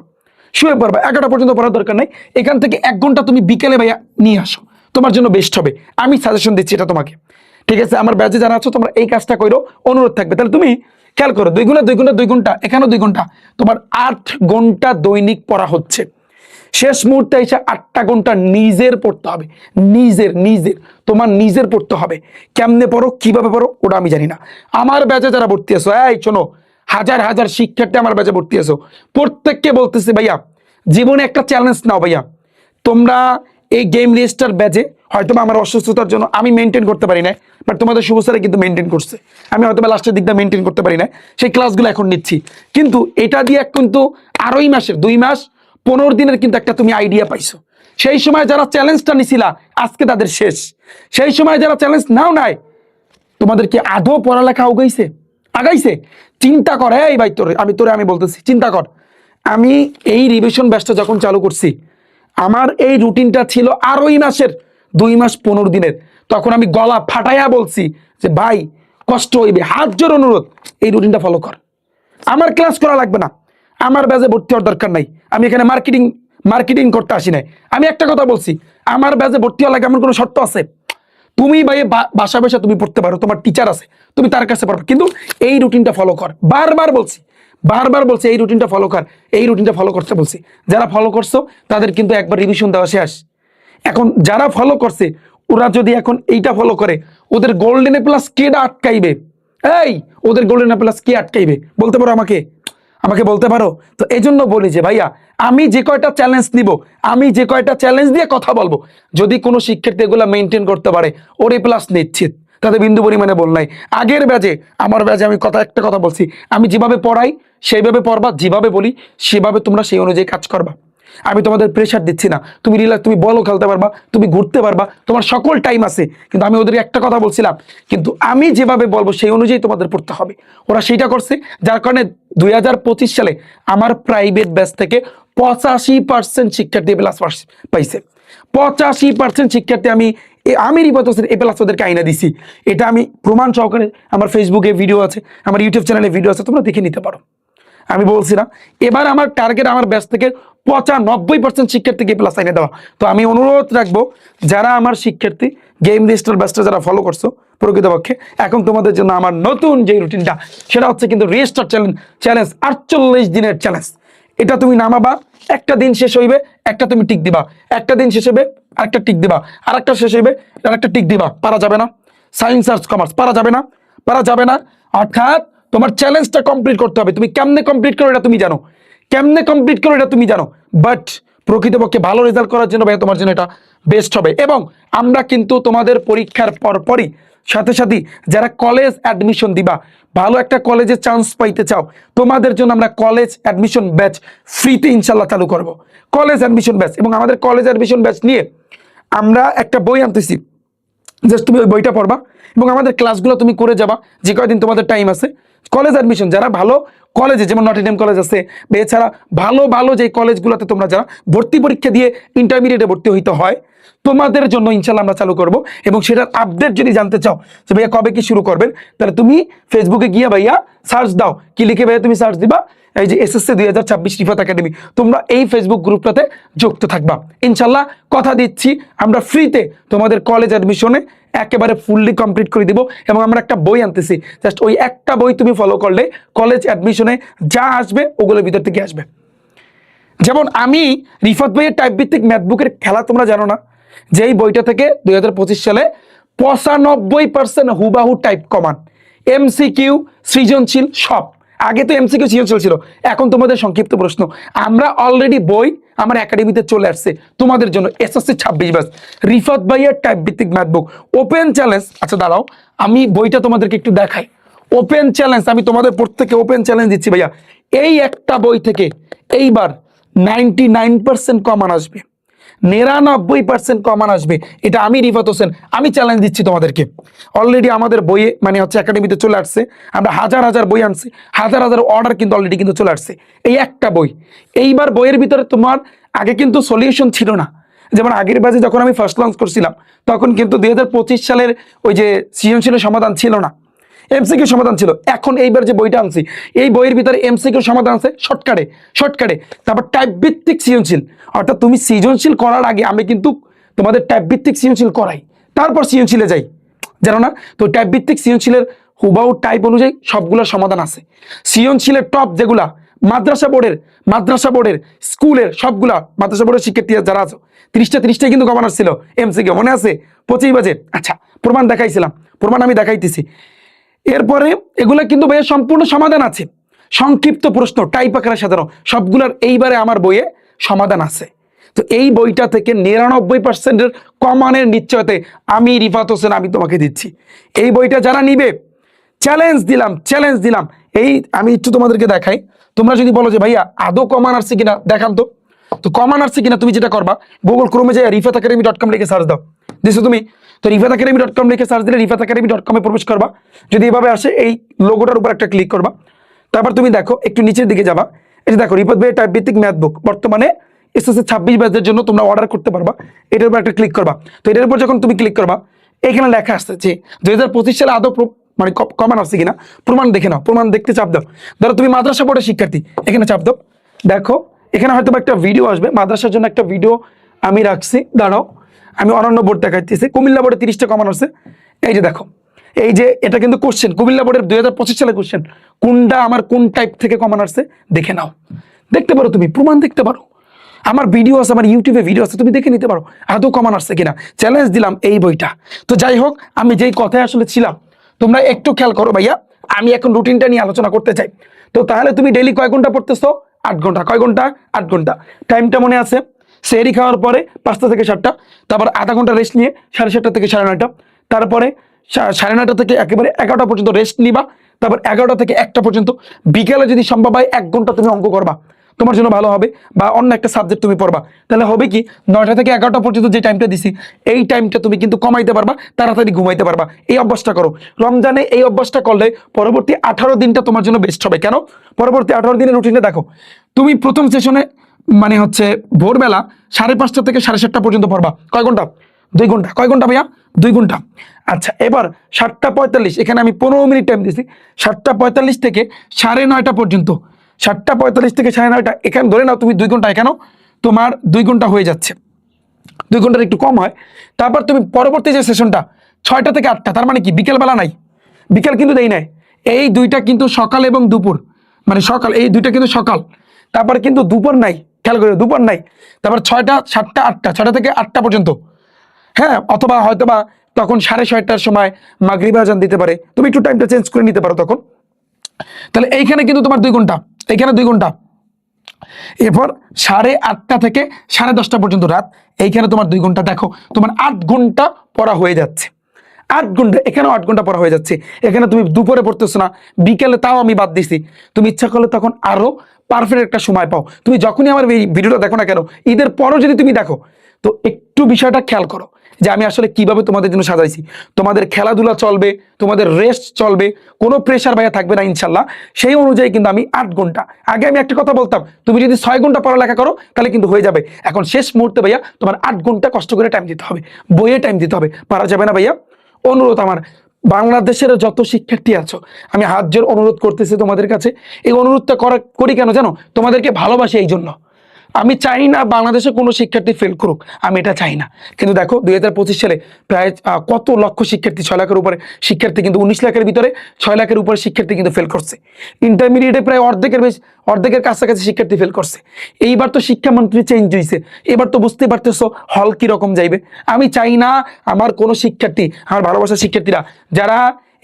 11টা পর্যন্ত পড়ার দরকার নাই। এখান থেকে 1 ঘন্টা তুমি বিকেলে ভাইয়া নিয়ে আসো, তোমার জন্য বেস্ট হবে। আমি সাজেশন দিচ্ছি এটা তোমাকে, ঠিক আছে? আমার ব্যাচে যারা আছো তোমরা এই কাজটা করো, অনুরোধ থাকবে। তাহলে তুমি খেয়াল করো, 2 ঘন্টা এখানেও 2 ঘন্টা, তোমার 8 ঘন্টা দৈনিক পড়া হচ্ছে। শেষ মুহূর্তে এসে 8টা ঘন্টা নিজের পড়তে হবে, নিজের তোমার নিজের পড়তে হবে। কেমনে পড়ো, কিভাবে পড়ো, ওটা আমি জানি না। আমার ব্যাচে যারা ভর্তি আছো, এই শোনো, হাজার হাজার শিক্ষার্থী আমার ব্যাচে ভর্তি আছো, প্রত্যেককে বলতেছি ভাইয়া জীবনে একটা চ্যালেঞ্জ নাও ভাইয়া। তোমরা এই গেম রেজিস্টার ব্যাচে হয়তো আমার অসুস্থতার জন্য আমি মেনটেন করতে পারি না, বাট তোমাদের শুভ স্যারে কিন্তু মেনটেন করছে। আমি হয়তো লাস্টের দিকটা মেনটেন করতে পারি না, সেই ক্লাসগুলো এখন নিচ্ছি। কিন্তু এটা দিয়ে কিন্তু 2.5 মাসের 2 মাস 15 দিনের কিন্তু একটা তুমি আইডিয়া পাইছো। সেই সময় যারা চ্যালেঞ্জটা নিছিলা আজকে তাদের শেষ। সেই সময় যারা চ্যালেঞ্জ নাও নাই, তোমাদের কি আদৌ পড়ালেখা আগাইছে? চিন্তা কর, এই ভাই আমি বলতেছি চিন্তা কর। আমি এই রিভিশন ব্যাচটা যখন চালু করছি, আমার এই রুটিনটা ছিল 2.5 মাসের 2 মাস 15 দিনের। তখন আমি গলা ফাটাইয়া বলছি যে ভাই কষ্ট হইবে, হাত জোর অনুরোধ, এই রুটিনটা ফলো কর। আমার ক্লাস করা লাগবে না, আমার ব্যাচে ভর্তি হওয়ার দরকার নাই। আমি এখানে মার্কেটিং করতে আসি নাই। আমি একটা কথা বলছি, আমার ব্যাচে ভর্তি হওয়া লাগে এমন কোনো শর্ত আছে? তুমি ভাই বাসা তুমি পড়তে পারো, তোমার টিচার আছে, তুমি তার কাছে পড়বে, কিন্তু এই রুটিনটা ফলো কর। বারবার বলছি এই রুটিনটা ফলো কর, এই রুটিনটা ফলো করতে বলছি। যারা ফলো করছো তাদের কিন্তু একবার রিভিশন দেওয়া শেষ। এখন যারা ফলো করছে ওরা যদি এখন এইটা ফলো করে, ওদের গোল্ডেন এ প্লাস কে আটকাইবে? ওদের গোল্ডেন এ প্লাস কে আটকাইবে বলতে পারো আমাকে বলতে পারো? তো এই জন্য বলি যে ভাইয়া, আমি যে কয়টা চ্যালেঞ্জ নিব, আমি যে কয়টা চ্যালেঞ্জ দিয়ে কথা বলবো, যদি কোনো শিক্ষার্থী এগুলো মেনটেন করতে পারে, ওর এ প্লাস নিশ্চিত, তাতে বিন্দু পরিমাণে বল নাই। আগের ব্যাচে আমার ব্যাচে আমি একটা কথা বলছি, আমি যেভাবে পড়াই সেইভাবে পড়বা, যেভাবে বলি সেভাবে তোমরা সেই অনুযায়ী কাজ করবা। আমি তোমাদের প্রেশার দিচ্ছি না, তুমি রিল্যাক্স, তুমি বলও খেলতে পারবা, তুমি ঘুরতে পারবা, তোমার সকল টাইম আছে। কিন্তু আমি ওদের একটা কথা বলছিলাম, কিন্তু আমি যেভাবে বলবো সেই অনুযায়ী তোমাদের পড়তে হবে। ওরা সেইটা করছে, যার কারণে 2025 সালে আমার প্রাইভেট ব্যাচ থেকে 85% শিক্ষার্থী প্লাস পাইছে। 85% শিক্ষার্থী আমি রিপোর্ট এ প্লাস ওদেরকে আইনা দিছি। এটা আমি প্রমাণ সহকারে, আমার ফেসবুকে ভিডিও আছে, আমার ইউটিউব চ্যানেলে ভিডিও আছে, তোমরা দেখে নিতে পারো। আমি বলছি না, এবার আমার টার্গেট আমার ব্যাচ থেকে 95% শিক্ষার্থীকে প্লাস আইনে দেওয়া। তো আমি অনুরোধ রাখবো, যারা আমার শিক্ষার্থী গেম রেজিস্টার ব্যাচটা যারা ফলো করছো, প্রকৃতপক্ষে এখন তোমাদের জন্য আমার নতুন যে রুটিনটা, সেটা হচ্ছে কিন্তু রেজিস্টার চ্যালেঞ্জ 48 দিনের চ্যালেঞ্জ। এটা তুমি নামাবা, একটা দিন শেষ হইবে, একটা তুমি টিক দিবা, একটা দিন শেষ হবে আরেকটা টিক দিবা, আরেকটা শেষ হইবে আরেকটা টিক দিবা। পারা যাবে না? সায়েন্স আর্টস কমার্স পারা যাবে না। অর্থাৎ তোমার চ্যালেঞ্জটা কমপ্লিট করতে হবে। তুমি কেমনে কমপ্লিট করো এটা তুমি জানো, বাট প্রকৃতপক্ষে ভালো রেজাল্ট করার জন্য ভাই তোমার জন্য এটা বেস্ট হবে। এবং আমরা কিন্তু তোমাদের পরীক্ষার পরপরই সাথে সাথে যারা কলেজ অ্যাডমিশন দিবা, ভালো একটা কলেজে চান্স পাইতে চাও, তোমাদের জন্য আমরা কলেজ অ্যাডমিশন ব্যাচ ফ্রিতে ইনশাল্লাহ চালু করব। কলেজ অ্যাডমিশন ব্যাচ, এবং আমাদের কলেজ অ্যাডমিশন ব্যাচ নিয়ে আমরা একটা বই আনতেছি, জাস্ট তুমি ওই বইটা পড়বা এবং আমাদের ক্লাসগুলো তুমি করে যাবা যে কয়দিন তোমাদের টাইম আছে। কলেজ অ্যাডমিশন যারা ভালো কলেজে, যেমন নটিনহাম কলেজ আছে, এছাড়া ভালো যে কলেজগুলোতে তোমরা যারা ভর্তি পরীক্ষা দিয়ে ইন্টারমিডিয়েটে ভর্তি হইতে হয়, তোমাদের জন্য ইনশাল্লাহ আমরা চালু করব। এবং সেটার আপডেট যদি জানতে চাও যে ভাইয়া কবে কি শুরু করবেন, তাহলে তুমি ফেসবুকে গিয়ে ভাইয়া সার্চ দাও, কি লিখে ভাইয়া তুমি সার্চ দিবা, এই যে SSC 2026 রিফাত একাডেমি, তোমরা এই ফেসবুক গ্রুপটাতে যুক্ত থাকবা। ইনশাল্লাহ কথা দিচ্ছি, আমরা ফ্রিতে তোমাদের কলেজ অ্যাডমিশনে একেবারে ফুললি কমপ্লিট করে দিব। এবং আমরা একটা বই আনতেছি, জাস্ট ওই একটা বই তুমি ফলো করলে কলেজ অ্যাডমিশনে যা আসবে ওগুলোর ভিতর থেকে আসবে। যেমন আমি রিফাত ভাইয়ের টাইপ ভিত্তিক ম্যাথবুকের খেলা তোমরা জানো না, যেই বইটা থেকে 2025 সালে 95% হুবাহু টাইপ কমান, MCQ সৃজনশীল সব। আগে তো MCQ সৃজনশীল ছিল, এখন তোমাদের সংক্ষিপ্ত প্রশ্ন। আমরা অলরেডি বই আমার একাডেমিতে চলে আসছে তোমাদের জন্য, SSC 26 ব্যাচ রিফাত ভাইয়ের টাইপ ভিত্তিক ম্যাথবুক ওপেন চ্যালেঞ্জ। আচ্ছা দাঁড়াও, আমি বইটা তোমাদেরকে একটু দেখাই। ওপেন চ্যালেঞ্জ, আমি তোমাদের প্রত্যেককে ওপেন চ্যালেঞ্জ দিচ্ছি ভাইয়া, এই একটা বই থেকে এইবার 99% কমান আসবে, 99% কমান আসবে, এটা আমি রিফাত হোসেন আমি চ্যালেঞ্জ দিচ্ছি তোমাদেরকে। অলরেডি আমাদের বইয়ে মানে হচ্ছে একাডেমিতে চলে আসছে, আমরা হাজার হাজার বই আনছি, হাজার হাজার অর্ডার কিন্তু অলরেডি কিন্তু চলে আসছে এই একটা বই। এইবার বইয়ের ভিতরে তোমার আগে কিন্তু সলিউশন ছিল না, যেমন আগের বাজে যখন আমি ফার্স্ট লঞ্চ করছিলাম তখন কিন্তু 2025 সালের ওই যে সৃজনশীলের সমাধান ছিল না, এমসিকিউ সমাধান ছিল। এখন এইবার যে বইটা আনছি এই বইয়ের ভিতরে এমসিকিউ সমাধান আছে শর্টকাটে শর্টকাটে, তারপর টাইপ ভিত্তিক সৃজনশীল, অর্থাৎ তুমি সৃজনশীল করার আগে আমি কিন্তু তোমাদের টাইপ ভিত্তিক সৃজনশীল করাই, তারপর সৃজনশীলে যাই, জানো না? তো টাইপ ভিত্তিক সৃজনশীলের হুবাহু টাইপ অনুযায়ী সবগুলোর সমাধান আছে। সৃজনশীলের টপ যেগুলা মাদ্রাসা বোর্ডের স্কুলের সবগুলা মাদ্রাসা বোর্ডের শিক্ষার্থী যারা আছে 30টাই কিন্তু কমন আসছিল এমসিকিউ, মনে আছে 25 বাজে? আচ্ছা, প্রমাণ দেখাইছিলাম, প্রমাণ আমি দেখাইতেছি। এরপরে এগুলা কিন্তু ভাইয়া সম্পূর্ণ সমাধান আছে, সংক্ষিপ্ত প্রশ্ন টাইপ আকারে সাজানো, সবগুলার এইবারে আমার বইয়ে সমাধান আছে। তো এই বইটা থেকে 99%-এর কমানের নিশ্চয়তে আমি রিফাত হোসেন আমি তোমাকে দিচ্ছি। এই বইটা যারা নিবে চ্যালেঞ্জ দিলাম। এই আমি একটু তোমাদেরকে দেখাই, তোমরা যদি বলো যে ভাইয়া আদৌ কমান আসছে কিনা দেখান তো কমান আসছে কিনা তুমি যেটা করবা, গুগল ক্রোমে যাই rifatacademy.com লিখে সার্চ দাও, দিছো তুমি? তো rifatacademy.com লিখে সার্চ দিলে rifatacademy.com-এ প্রবেশ করবা। যদি এভাবে আসে এই লোগোটার উপর একটা ক্লিক করবা, তারপর তুমি দেখো একটু নিচের দিকে যাবা, এই যে দেখো রিফাত ভাই টাইপ ভিত্তিক ম্যাথ বুক, বর্তমানে এসএসসি 26 ব্যাচের জন্য তোমরা অর্ডার করতে পারবা, এটার উপর একটা ক্লিক করবা। তো এটার উপর যখন তুমি ক্লিক করবা এখানে লেখা আসছে যে 2025 সালে আদৌ মানে কমান আসছে কিনা প্রমাণ দেখে নাও, প্রমাণ দেখতে চাপ দাও। ধরো তুমি মাদ্রাসা বোর্ডের শিক্ষার্থী, এখানে চাপ দাও, দেখো এখানে হয়তো একটা ভিডিও আসবে, মাদ্রাসার জন্য একটা ভিডিও আমি রাখছি, দাঁড়াও আমি অনন্য বোর্ড দেখাইতেছি। কুমিল্লা বোর্ডে 30টা কমান আসছে, এই যে দেখো, এই যে এটা কিন্তু কোশ্চেন কুমিল্লা বোর্ডের 2025 সালের কোশ্চেন, কোনটা আমার কোন টাইপ থেকে কমান আসছে দেখে নাও, দেখতে পারো তুমি, প্রমাণ দেখতে পারো, আমার ভিডিও আছে, আমার ইউটিউবে ভিডিও আছে, তুমি দেখে নিতে পারো আদৌ কমান আসছে কিনা। চ্যালেঞ্জ দিলাম এই বইটা। তো যাই হোক, আমি যেই কথায় আসলে ছিলাম তোমরা একটু খেয়াল করো ভাইয়া, আমি এখন রুটিনটা নিয়ে আলোচনা করতে চাই। তো তাহলে তুমি ডেইলি কয় ঘন্টা পড়তেছো? 8 ঘন্টা। কয় ঘন্টা? 8 ঘন্টা। টাইমটা মনে আছে, সেহরি খাওয়ার পরে 5টা থেকে 7টা, তারপর আধা ঘন্টা রেস্ট নিয়ে 7:30 থেকে 9:30, তারপরে 9:30 থেকে একেবারে 11টা পর্যন্ত রেস্ট নিবা, তারপর 11টা থেকে 1টা পর্যন্ত, বিকেলে যদি সম্ভব হয় 1 ঘন্টা তুমি অঙ্ক করবা, তোমার জন্য ভালো হবে, বা অন্য একটা সাবজেক্ট তুমি পড়বা। তাহলে হবে কি 9টা থেকে 11টা পর্যন্ত যে টাইমটা দিছি এই টাইমটা তুমি কিন্তু কমাইতে পারবা, তাড়াতাড়ি ঘুমাইতে পারবা। এই অভ্যাসটা করো রমজানে, এই অভ্যাসটা করলে পরবর্তী 18 দিনটা তোমার জন্য বেস্ট হবে। কেন? পরবর্তী 18 দিনের রুটিনটা দেখো, তুমি প্রথম সেশনে মানে হচ্ছে ভোরবেলা 5:30 থেকে 7:30 পর্যন্ত পড়বা। কয় ঘন্টা? 2 ঘন্টা। কয় ঘন্টা ভাইয়া? 2 ঘন্টা। আচ্ছা, এবার 7:45, এখানে আমি 15 মিনিট টাইম দিছি, 7:45 থেকে 9:30 পর্যন্ত, 7:45 থেকে 9:30, এখানে ধরে নাও তুমি 2 ঘন্টা, কেন তোমার 2 ঘন্টা হয়ে যাচ্ছে, 2 ঘন্টার একটু কম হয়। তারপর তুমি পরবর্তী যে সেশনটা 6টা থেকে 8টা, তার মানে কি বিকেলবেলা নাই, বিকেল কিন্তু দেই নাই, এই দুইটা কিন্তু সকাল এবং দুপুর, মানে সকাল, এই দুইটা কিন্তু সকাল, তারপর কিন্তু দুপুর নাই, খেয়াল করে দুপুর নাই। তারপর 6টা 7টা 8টা, 6টা থেকে 8টা পর্যন্ত, হ্যাঁ, অথবা হয়তোবা তখন 6:30টার সময় মাগরিব আজান দিতে পারে, তুমি একটু টাইমটা চেঞ্জ করে নিতে পারো তখন। তাহলে এইখানে কিন্তু তোমার 2 ঘন্টা, এইখানে 2 ঘন্টা। এরপর 8:30 থেকে 10:30 পর্যন্ত রাত, এইখানে তোমার 2 ঘন্টা। দেখো তোমার 8 ঘন্টা পড়া হয়ে যাচ্ছে, 8 ঘন্টা, এখানেও 8 ঘন্টা পড়া হয়ে যাচ্ছে। এখানে তুমি দুপুরে পড়তেছো না, বিকেলে, তাও আমি বাদ দিছি, তুমি ইচ্ছা করলে তখন আরো পারফেক্ট একটা সময় পাও। তুমি যখনই আমার এই ভিডিওটা দেখো না কেন, ঈদের পরও যদি তুমি দেখো, তো একটু বিষয়টা খেয়াল করো যে আমি আসলে কিভাবে তোমাদের জন্য সাজাইছি। তোমাদের খেলাধুলা চলবে, তোমাদের রেস্ট চলবে, কোনো প্রেশার ভাইয়া থাকবে না ইনশাল্লাহ। সেই অনুযায়ী কিন্তু আমি 8 ঘন্টা, আগে আমি একটা কথা বলতাম তুমি যদি 6 ঘন্টা পড়ালেখা করো তাহলে কিন্তু হয়ে যাবে, এখন শেষ মুহূর্তে ভাইয়া তোমার 8 ঘন্টা কষ্ট করে টাইম দিতে হবে, বইয়ে টাইম দিতে হবে, পারা যাবে না ভাইয়া। অনুরোধ আমার, বাংলাদেশের যত শিক্ষার্থী আছো আমি হাত জোর অনুরোধ করতেছি তোমাদের কাছে। এই অনুরোধটা করি কেন জানো? তোমাদেরকে ভালোবাসি এই জন্য। আমি চাই না বাংলাদেশে কোনো শিক্ষার্থী ফেল করুক, আমি এটা চাই না। কিন্তু দেখো 2025 সালে প্রায় কত লক্ষ শিক্ষার্থী, 6 লাখের উপরে শিক্ষার্থী, কিন্তু 19 লাখের ভিতরে 6 লাখের উপরে শিক্ষার্থী কিন্তু ফেল করছে। ইন্টারমিডিয়েটে প্রায় অর্ধেকের কাছাকাছি শিক্ষার্থী ফেল করছে। এইবার তো শিক্ষামন্ত্রী চেঞ্জ হয়েছে, এবার তো বুঝতে পারতেছো হল কিরকম যাইবে। আমি চাই না আমার কোনো শিক্ষার্থী, আমার ভালোবাসার শিক্ষার্থীরা যারা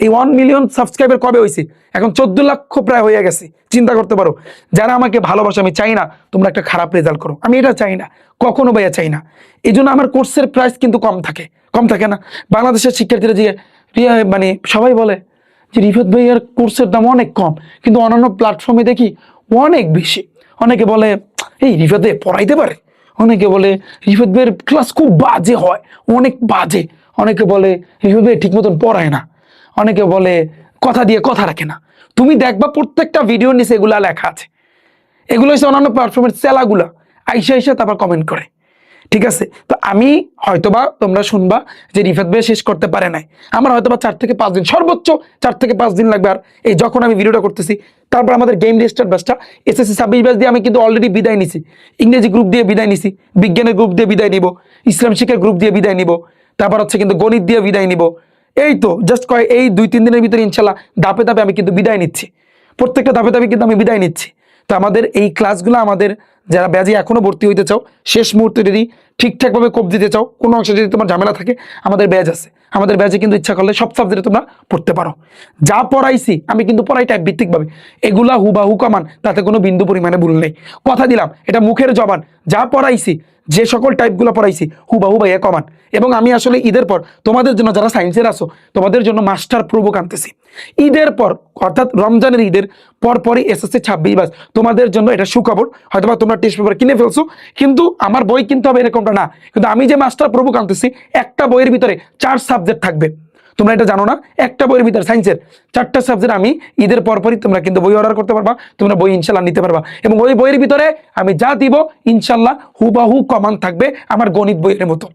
এই 1 মিলিয়ন সাবস্ক্রাইবার কবে হয়েছে, এখন 14 লক্ষ প্রায় হয়ে গেছে, চিন্তা করতে পারো। যারা আমাকে ভালোবাসে, আমি চাই না তোমরা একটা খারাপ রেজাল্ট করো, আমি এটা চাই না, কখনো ভাইয়া চাই না। এই জন্য আমার কোর্সের প্রাইস কিন্তু কম থাকে না। বাংলাদেশের শিক্ষার্থীরা যে মানে সবাই বলে যে রিফাত ভাইয়ার কোর্সের দাম অনেক কম, কিন্তু অন্যান্য প্ল্যাটফর্মে দেখি অনেক বেশি। অনেকে বলে এই রিফাত ভাই পড়াইতে পারে, অনেকে বলে রিফাত ভাইয়ের ক্লাস খুব বাজে হয়, অনেক বাজে। অনেকে বলে রিফাত ভাই ঠিক মতন পড়ায় না, অনেকে বলে কথা দিয়ে কথা রাখে না। তুমি দেখবা প্রত্যেকটা ভিডিওর নিচে এগুলা লেখা আছে। এগুলো হচ্ছে অন্যান্য প্ল্যাটফর্মের সেলাগুলা আইসা তারপর কমেন্ট করে। ঠিক আছে, তো আমি হয়তোবা তোমরা শুনবা যে রিফাত ভাই শেষ করতে পারে নাই, আমার হয়তোবা 4 থেকে 5 দিন, সর্বোচ্চ 4 থেকে 5 দিন লাগবে। আর এই যখন আমি ভিডিওটা করতেছি তারপর আমাদের গেম রেজিস্টার ব্যাচটা এসএসসি 26 ব্যাচ দিয়ে আমি কিন্তু অলরেডি বিদায় নিছি। ইংরেজি গ্রুপ দিয়ে বিদায় নিছি, বিজ্ঞানের গ্রুপ দিয়ে বিদায় নিব, ইসলাম শিক্ষার গ্রুপ দিয়ে বিদায় নিব, তারপর হচ্ছে কিন্তু গণিত দিয়ে বিদায় নিব। এই তো জাস্ট এই 2-3 দিনের ভিতরে ইনশাল্লাহ ধাপে ধাপে আমি কিন্তু বিদায় নিচ্ছি, প্রত্যেকটা ধাপে ধাপে কিন্তু আমি বিদায় নিচ্ছি। তো আমাদের এই ক্লাসগুলো আমাদের যারা ব্যাচে এখনো ভর্তি হইতে চাও, শেষ মুহূর্তে যদি ঠিকঠাকভাবে কোপ দিতে চাও, কোনো অংশে যদি তোমার ঝামেলা থাকে, আমাদের ব্যাচ আছে। আমাদের ব্যাচে কিন্তু ইচ্ছা করলে সব সাবজেক্টে তোমরা পড়তে পারো। যা পড়াইছি আমি কিন্তু পড়াই টাইপ ভিত্তিকভাবে, এগুলা হুবাহু কমান, তাতে কোনো বিন্দু পরিমাণে ভুল নেই। কথা দিলাম এটা মুখের জবান, যা পড়াইছি যে সকল টাইপগুলো পড়াইছি হুবাহু ভাইয়া কমান। এবং আমি আসলে ঈদের পর তোমাদের জন্য যারা সায়েন্সের আসো তোমাদের জন্য মাস্টার প্রুফ আনতেছি। ঈদের পর অর্থাৎ রমজানের ঈদের পরপরই এসএসসি 26 ব্যাচ তোমাদের জন্য এটা সুখবর। হয়তোবা তোমরা টেস্ট পেপার কিনে ফেলছো, কিন্তু আমার বই কিনতে হবে এরকমটা না। কিন্তু আমি যে মাস্টার প্রুফ আনতেছি, একটা বইয়ের ভিতরে 4 সাবজেক্ট থাকবে। তোমরা এটা জানো না, একটা বইয়ের ভিতরে সায়েন্সের 4টা সাবজেক্ট আমি ঈদের পরপরই তোমরা কিন্তু বই অর্ডার করতে পারবা, তোমরা বই ইনশাল্লাহ নিতে পারবা। এবং ওই বইয়ের ভিতরে আমি যা দিব ইনশাল্লাহ হুবাহু কমান থাকবে আমার গণিত বইয়ের মতো,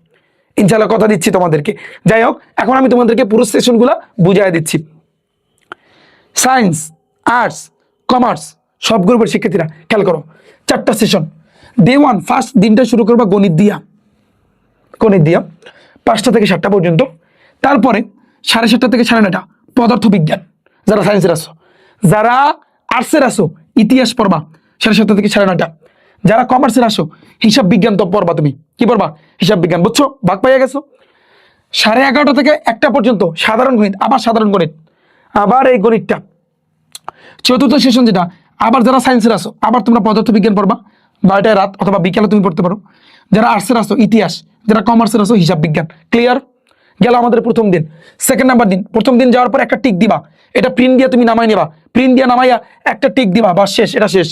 ইনশাল্লাহ কথা দিচ্ছি তোমাদেরকে। যাই হোক, এখন আমি তোমাদেরকে পুরো সেশনগুলো বুঝাই দিচ্ছি। সায়েন্স, আর্টস, কমার্স সব গ্রুপের শিক্ষার্থীরা খেয়াল করো, 4টা সেশন। ডে 1 ফার্স্ট দিনটা শুরু করবা গণিত দিয়া, 5টা থেকে 7টা পর্যন্ত। তারপরে 7:30 থেকে 9:30 পদার্থ বিজ্ঞান, যারা সায়েন্সের আসো। যারা আর্টসের আসো ইতিহাস পড়বা 7:30 থেকে 9:30। যারা কমার্সের আসো হিসাব বিজ্ঞান তো পড়বা, তুমি কি পড়বা? হিসাব বিজ্ঞান, বুঝছো? ভাগ পাইয়া গেছো। 11:30 থেকে 1টা পর্যন্ত সাধারণ গণিত, আবার সাধারণ গণিত, আবার এই গণিতটা। 4র্থ সেশন যেটা, আবার যারা সায়েন্সের আসো আবার তোমরা পদার্থ বিজ্ঞান পড়বা 12টায় রাত অথবা বিকালে তুমি পড়তে পারো। যারা আর্টসের আসো ইতিহাস, যারা কমার্সের আসো হিসাব বিজ্ঞান। ক্লিয়ার? গেল আমাদের প্রথম দিন। সেকেন্ড নাম্বার দিন, প্রথম দিন যাওয়ার পর একটা টিক দিবা, এটা প্রিন্ট দিয়ে তুমি নামাই নেবা, প্রিন্ট দিয়ে নামাইয়া একটা টিক দিবা, বাস শেষ, এটা শেষ।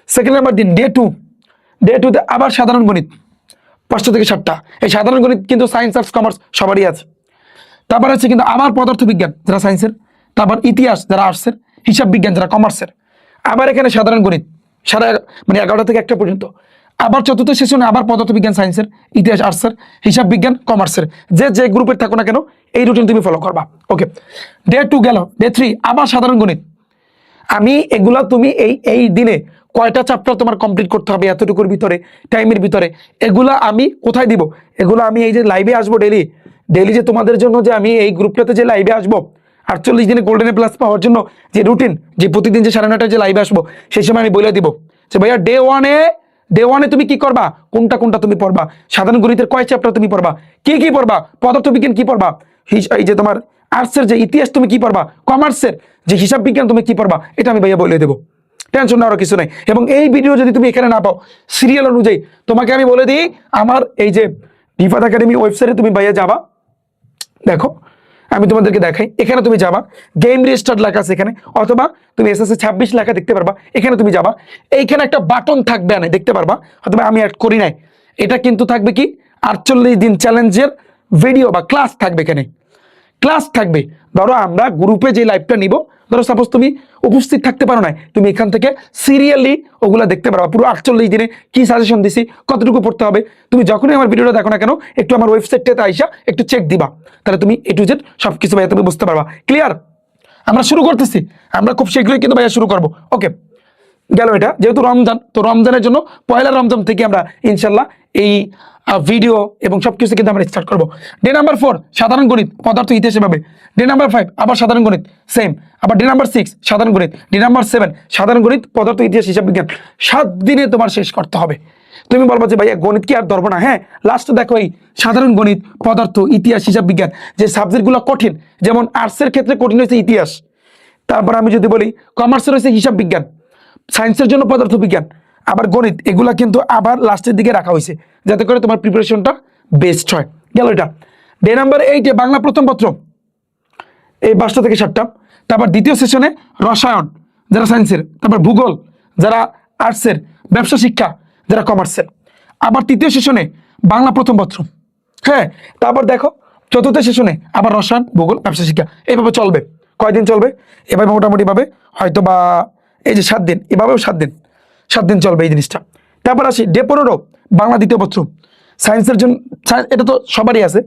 সেকেন্ড নাম্বার দিন ডে 2তে আবার সাধারণ গণিত 5টা থেকে 7টা। এই সাধারণ গণিত কিন্তু সায়েন্স আর্টস কমার্স সবারই আছে। তারপর আছে কিন্তু আবার পদার্থ বিজ্ঞান যারা সায়েন্সের, তারপর ইতিহাস যারা আর্টসের, হিসাব বিজ্ঞান যারা কমার্সের। আবার এখানে সাধারণ গণিত 11টা থেকে 1টা পর্যন্ত। আবার 4র্থ সেশনে আবার পদার্থ বিজ্ঞান সায়েন্সের, ইতিহাস আর্টসের, হিসাব বিজ্ঞান কমার্সের। যে গ্রুপের থাকো না কেন এই রুটিন তুমি ফলো করবা। ওকে, ডে 2 গেল। ডে 3 আবার সাধারণ গণিত। আমি এগুলা তুমি এই দিনে কয়টা চ্যাপ্টার তোমার কমপ্লিট করতে হবে এতটুকুর ভিতরে, টাইমের ভিতরে, এগুলা আমি কোথায় দিব? এগুলো আমি এই যে লাইভে আসবো ডেলি যে তোমাদের জন্য যে আমি এই গ্রুপটাতে যে লাইভে আসবো 48 দিনে গোল্ডেন প্লাস পাওয়ার জন্য যে রুটিন, যে প্রতিদিন যে 9:30টায় যে লাইভে আসবো, সেই সময় আমি বলে দিব যে ভাইয়া ডে ওয়ানে তুমি কি করবা, কোনটা তুমি পড়বা, সাধারণ গণিতের কয় চ্যাপ্টার তুমি পড়বা, কি পড়বা, পদার্থ বিজ্ঞান কি পড়বা, এই যে তোমার আর্টসের যে ইতিহাস তুমি কি পড়বা, কমার্সের যে হিসাব বিজ্ঞান তুমি কি পড়বা, এটা আমি ভাইয়া বলে দেবো। টেনশন নেওয়ার কিছু নাই। এবং এই ভিডিও যদি তুমি এখানে না পাও সিরিয়াল অনুযায়ী, তোমাকে আমি বলে দিই আমার এই যে রিফাত একাডেমি ওয়েবসাইটে তুমি ভাইয়া যাবা, দেখো আমি তোমাদেরকে দেখাই, এখানে তুমি যাবা, গেম রেজিস্টার্ড লেখা আছে এখানে, অথবা তুমি এসএসসি 26 লেখা দেখতে পারবা, এখানে তুমি যাবা, এইখানে একটা বাটন থাকবে না দেখতে পারবা, অথবা আমি অ্যাড করি নাই, এটা কিন্তু থাকবে কি 48 দিন চ্যালেঞ্জের ভিডিও বা ক্লাস থাকবে। এখানে ক্লাস থাকবে। ধরো আমরা গ্রুপে যে লাইভটা নিব, ধরো সাপোজ তুমি উপস্থিত থাকতে পারো না, তুমি এখান থেকে সিরিয়ালি ওগুলা দেখতে পারবা, পুরো 48 দিনে কি সাজেশন দিছি, কতটুকু পড়তে হবে। তুমি যখনই আমার ভিডিওটা দেখো না কেন একটু আমার ওয়েবসাইটটাতে আইসা একটু চেক দিবা, তাহলে তুমি A to Z সবকিছু ভাইয়া তুমি বুঝতে পারবা। ক্লিয়ার? আমরা শুরু করতেছি, আমরা খুব শীঘ্রই কিন্তু ভাইয়া শুরু করবো। ওকে, গেল এটা। যেহেতু রমজান, তো রমজানের জন্য পয়লা রমজান থেকে আমরা ইনশাল্লাহ এই ভিডিও এবং সবকিছু কিন্তু আমরা স্টার্ট করবো। ডে নাম্বার 4 সাধারণ গণিত পদার্থ ইতিহাসে পাবে। ডে নাম্বার 5 আবার সাধারণ গণিত সেম। আবার ডে নাম্বার 6 সাধারণ গণিত। ডে নাম্বার 7 সাধারণ গণিত পদার্থ ইতিহাস হিসাব বিজ্ঞান। 7 দিনে তোমার শেষ করতে হবে। তুমি বলবো যে ভাইয়া গণিত কি আর ধরবো না? হ্যাঁ, লাস্টে দেখো এই সাধারণ গণিত পদার্থ ইতিহাস হিসাব বিজ্ঞান যে সাবজেক্টগুলো কঠিন, যেমন আর্টসের ক্ষেত্রে কঠিন হয়েছে ইতিহাস, তারপর আমি যদি বলি কমার্সের হয়েছে হিসাব বিজ্ঞান, সায়েন্সের জন্য পদার্থ বিজ্ঞান, আবার গণিত, এগুলা কিন্তু আবার লাস্টের দিকে রাখা হয়েছে যাতে করে তোমার প্রিপারেশনটা বেস্ট হয়। গেল এটা। ডে নাম্বার 8 বাংলা প্রথম পত্র এই 5টা থেকে 7টা। তারপর দ্বিতীয় সেশনে রসায়ন যারা সায়েন্সের, তারপর ভূগোল যারা আর্টসের, ব্যবসা শিক্ষা যারা কমার্সের। আবার তৃতীয় সেশনে বাংলা প্রথম পত্র। হ্যাঁ, তারপর দেখো চতুর্থ সেশনে আবার রসায়ন, ভূগোল, ব্যবসা শিক্ষা। এইভাবে চলবে। কয়দিন চলবে? এভাবে মোটামুটিভাবে হয়তো বা এই যে 7 দিন, এভাবেও 7 দিন চলবে এই জিনিসটা। তারপর আসি ডে 15 বাংলা দ্বিতীয় পত্র, সায়েন্সের জন্য, এটা তো সবারই আছে।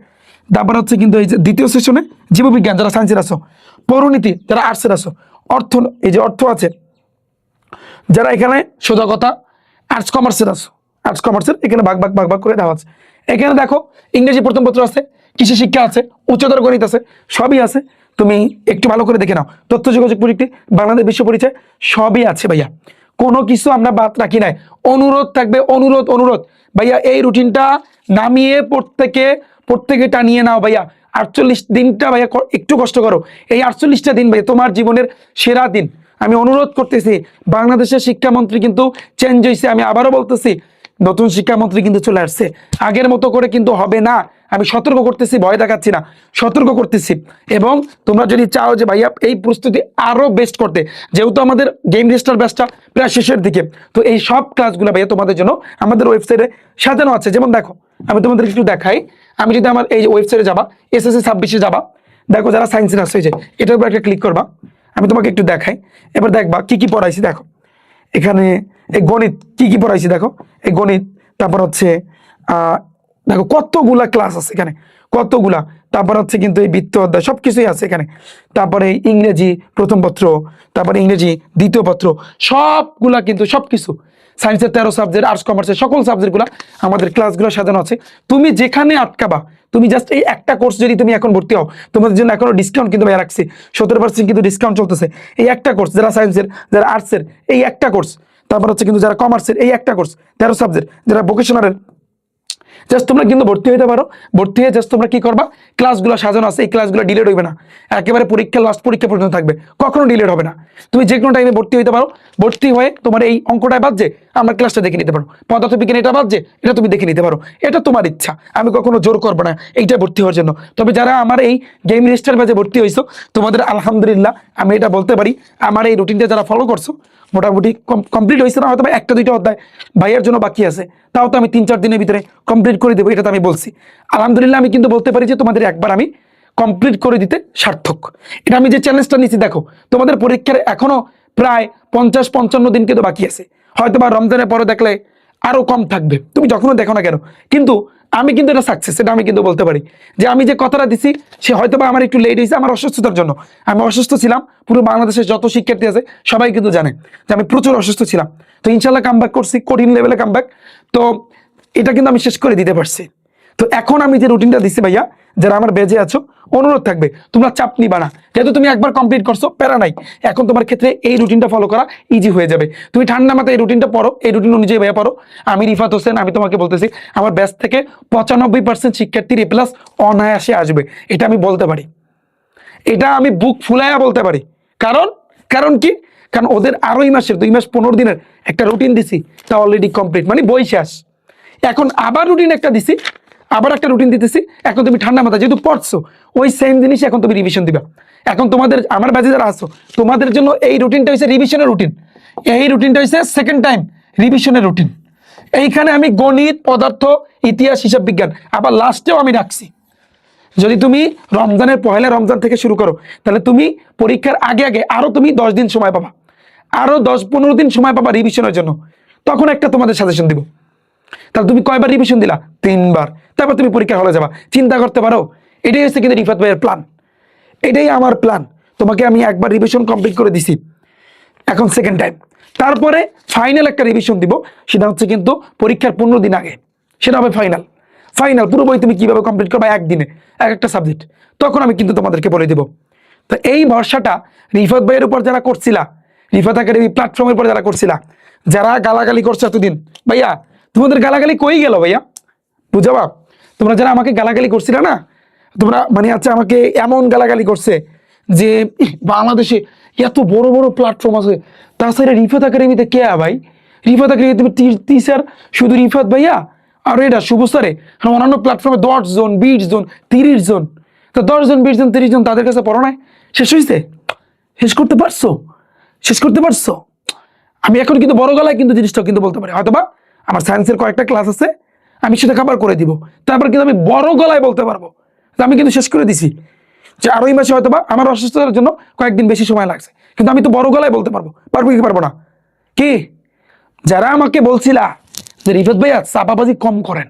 তারপর হচ্ছে কিন্তু এই যে দ্বিতীয় সেশনে জীববিজ্ঞান যারা সায়েন্সের আছো, পৌরনীতি যারা আর্টসের আছো, অর্থ, এই যে অর্থ আছে যারা এখানে, সোজা কথা আর্টস কমার্সের আছো, আর্টস কমার্সের এখানে ভাগ ভাগ ভাগ ভাগ করে দেওয়া আছে। এখানে দেখো ইংরেজি প্রথম পত্র আছে, কৃষি শিক্ষা আছে, উচ্চতর গণিত আছে, সবই আছে। তুমি একটু ভালো করে দেখে নাও। তথ্য যোগাযোগ প্রযুক্তি, বাংলাদেশ বিশ্ব পরিচয় সবই আছে ভাইয়া, কোনো কিছু আমরা বাদ রাখি নাই। অনুরোধ থাকবে, অনুরোধ অনুরোধ ভাইয়া, এই রুটিনটা নামিয়ে প্রত্যেকে টানিয়ে নাও ভাইয়া। 48 দিনটা ভাইয়া একটু কষ্ট করো। এই 48টা দিন ভাইয়া তোমার জীবনের সেরা দিন। আমি অনুরোধ করতেছি, বাংলাদেশের শিক্ষামন্ত্রী কিন্তু চেঞ্জ হয়েছে। আমি আবারও বলতেছি, নতুন শিক্ষামন্ত্রী কিন্তু চলে আসছে। আগের মতো করে কিন্তু হবে না। আমি সতর্ক করতেছি, ভয় দেখাচ্ছি না, সতর্ক করতেছি। এবং তোমরা যদি চাও যে ভাইয়া এই প্রস্তুতি আরো বেস্ট করতে, যেহেতু আমাদের গেম রেজিস্টার ব্যাচটা প্রায় শেষের দিকে, তো এই সব ক্লাসগুলো ভাইয়া তোমাদের জন্য আমাদের ওয়েবসাইটে সাজানো আছে। যেমন দেখো, আমি তোমাদের একটু দেখাই। আমি যদি আমার এই ওয়েবসাইটে যাবা, SSC 26-এ যাবা, দেখো যারা সায়েন্সের আছে, এই যে এটার উপর একটা ক্লিক করবা, আমি তোমাকে একটু দেখাই। এবার দেখবা কি কি পড়াইছি। দেখো এখানে এই গণিত কি কি পড়াইছি, দেখো এই গণিত, তারপর হচ্ছে দেখো কতগুলা ক্লাস আছে এখানে, কতগুলা। তারপর হচ্ছে কিন্তু এই বৃত্ত অধ্যায় সবকিছুই আছে এখানে। তারপরে ইংরেজি প্রথম পত্র, তারপরে ইংরেজি দ্বিতীয় পত্র, সবগুলা কিন্তু সবকিছু, সায়েন্সের 13 সাবজেক্ট, আর্টস কমার্সের সকল সাবজেক্টগুলো আমাদের ক্লাসগুলো সাজানো আছে। তুমি যেখানে আটকাবা, তুমি জাস্ট এই একটা কোর্স যদি তুমি এখন ভর্তি হও, তোমাদের জন্য এখনো ডিসকাউন্ট কিন্তু ভাই রাখছি, 17% কিন্তু ডিসকাউন্ট চলতেছে। এই একটা কোর্স, যারা সায়েন্সের, যারা আর্টসের এই একটা কোর্স, তারপর হচ্ছে কিন্তু যারা কমার্সের এই একটা কোর্স, 13 সাবজেক্ট, যারা ভোকেশনালের, জাস্ট তোমরা কিন্তু ভর্তি হইতে পারো। ভর্তি হয়ে জাস্ট তোমরা কি করবা, ক্লাসগুলো সাজানো আছে, এই ক্লাসগুলো ডিলেট হইবে না, একেবারে পরীক্ষা লাস্ট পরীক্ষা পর্যন্ত থাকবে, কখনো ডিলেট হবে না। তুমি যে কোনো টাইমে ভর্তি হইতে পারো। ভর্তি হয়ে তোমার এই অঙ্কটায় বাজছে, আমরা ক্লাসটা দেখে নিতে পারো। পদার্থবিজ্ঞান এটা বাজছে, এটা তুমি দেখে নিতে পারো। এটা তোমার ইচ্ছা, আমি কখনো জোর করবো না এইটা ভর্তি হওয়ার জন্য। তবে যারা আমার এই গেম রেজিস্টার ব্যাচে ভর্তি হয়েছো, তোমাদের আলহামদুলিল্লাহ আমি এটা বলতে পারি, আমার এই রুটিনটা যারা ফলো করছো মোটামুটি কমপ্লিট হয়েছে না, হয়তো 1-2টা অধ্যায় ভাইয়ের জন্য বাকি আছে, তাও তো আমি 3-4 দিনের ভিতরে কমপ্লিট করে দেবো, এটা তো আমি বলছি। আলহামদুলিল্লাহ আমি কিন্তু বলতে পারি যে তোমাদের একবার আমি কমপ্লিট করে দিতে সার্থক। এটা আমি যে চ্যালেঞ্জটা নিচ্ছি, দেখো তোমাদের পরীক্ষার এখনো প্রায় 50-55 দিন কিন্তু বাকি আছে। হয়তো বা রমজানের পরে দেখলে আরো কম থাকবে, তুমি যখনও দেখো না কেন। কিন্তু আমি কিন্তু এটা সাকসেস, এটা আমি কিন্তু বলতে পারি যে আমি যে কথাটা দিছি, সে হয়তো বা আমার একটু লেট হয়েছে আমার অসুস্থতার জন্য। আমি অসুস্থ ছিলাম, পুরো বাংলাদেশের যত শিক্ষার্থী আছে সবাই কিন্তু জানে যে আমি প্রচুর অসুস্থ ছিলাম। তো ইনশাল্লাহ কামব্যাক করছি, কঠিন লেভেলে কামব্যাক। তো এটা কিন্তু আমি শেষ করে দিতে পারছি। তো এখন আমি যে রুটিনটা দিচ্ছি ভাইয়া, যারা আমার বেজে আছো, অনুরোধ থাকবে তোমরা চাপ নিবা না। যেহেতু তুমি একবার কমপ্লিট করছো, প্যারা নাই। এখন তোমার ক্ষেত্রে এই রুটিনটা ফলো করা ইজি হয়ে যাবে। তুমি ঠান্ডা মাথায় এই রুটিনটা পড়ো, এই রুটিন অনুযায়ী ভাইয়া পড়ো। আমি রিফাত হোসেন, আমি তোমাকে বলতেছি, আমার ব্যাচ থেকে 95% শিক্ষার্থীর A+ অনায়াসে আসবে, এটা আমি বলতে পারি। এটা আমি বুক ফুলাইয়া বলতে পারি। কারণ কি, কারণ ওদের আড়াই মাসের 2 মাস 15 দিনের একটা রুটিন দিছি, তা অলরেডি কমপ্লিট, মানে বই শেষ। এখন আবার রুটিন একটা দিছি, আবার একটা রুটিন দিতেছি। এখন তুমি ঠান্ডা মাথা যেহেতু পড়ছো, ওই সেম জিনিস এখন তুমি রিভিশন দিবা। এখন তোমাদের আমার ব্যাচে যারা আছো, তোমাদের জন্য এই রুটিনটা হচ্ছে রিভিশনের রুটিন। এই রুটিনটা হচ্ছে সেকেন্ড টাইম রিভিশনের রুটিন। এইখানে আমি গণিত, পদার্থ, ইতিহাস, হিসাব বিজ্ঞান আবার লাস্টেও আমি রাখছি। যদি তুমি রমজানের পহেলা রমজান থেকে শুরু করো, তাহলে তুমি পরীক্ষার আগে আগে আরো তুমি 10 দিন সময় পাবা, আরো 10-15 দিন সময় পাবা রিভিশনের জন্য। তখন একটা তোমাদের সাজেশন দিব। তাহলে তুমি কয়বার রিভিশন দিলা? 3 বার। তারপর তুমি পরীক্ষা হলে যাবা। চিন্তা করতে পারো, এটাই হচ্ছে কিন্তু রিফাত ভাইয়ের প্ল্যান, এটাই আমার প্ল্যান। তোমাকে আমি একবার রিভিশন কমপ্লিট করে দিছি, এখন সেকেন্ড টাইম। তারপরে ফাইনাল একটা রিভিশন দিব, সেটা হচ্ছে কিন্তু পরীক্ষার 15 দিন আগে, সেটা হবে ফাইনাল। পুরো বই তুমি কিভাবে কমপ্লিট করবা একদিনে, এক একটা সাবজেক্ট, তখন আমি কিন্তু তোমাদেরকে বলে দিব। তো এই ভরসাটা রিফাত ভাইয়ের উপর যারা করছিলা, রিফাত একাডেমি প্ল্যাটফর্মের উপর যারা করছিলা, যারা গালাগালি করছে এতদিন, ভাইয়া তোমাদের গালাগালি কই গেল ভাইয়া? বুঝাবা, তোমরা যারা আমাকে গালাগালি করছিলা না, তোমরা মানে আচ্ছা আমাকে এমন গালাগালি করছে যে বাংলাদেশে এত বড় বড় প্ল্যাটফর্ম আছে, তাছাড়া রিফাত একাডেমিতে কে ভাই? রিফাত একাডেমি তুমি টিচার শুধু রিফাত ভাইয়া আর এটা শুভ স্যারে, অন্যান্য প্ল্যাটফর্মে 10 জন 20 জন 30 জন, তো 10 জন 20 জন 30 জন তাদের কাছে পড়ো নাই? শেষ হয়েছে? শেষ করতে পারছো? শেষ করতে পারছো? আমি এখন কিন্তু বড় গলায় কিন্তু জিনিসটাও কিন্তু বলতে পারি, হয়তোবা আমার সায়েন্সের কয়েকটা ক্লাস আছে, আমি সেটা কভার করে দিব, তারপর কিন্তু আমি বড় গলায় বলতে পারবো যে আমি কিন্তু শেষ করে দিছি, যে আরো এই মাসে হয়তোবা আমার অসুস্থতার জন্য কয়েকদিন বেশি সময় লাগছে, কিন্তু আমি তো বড় গলায় বলতে পারবো। পারবো কি পারবো না? কি যারা আমাকে বলছিলা যে রিফাত ভাইয়া চাপাবাজি কম করেন,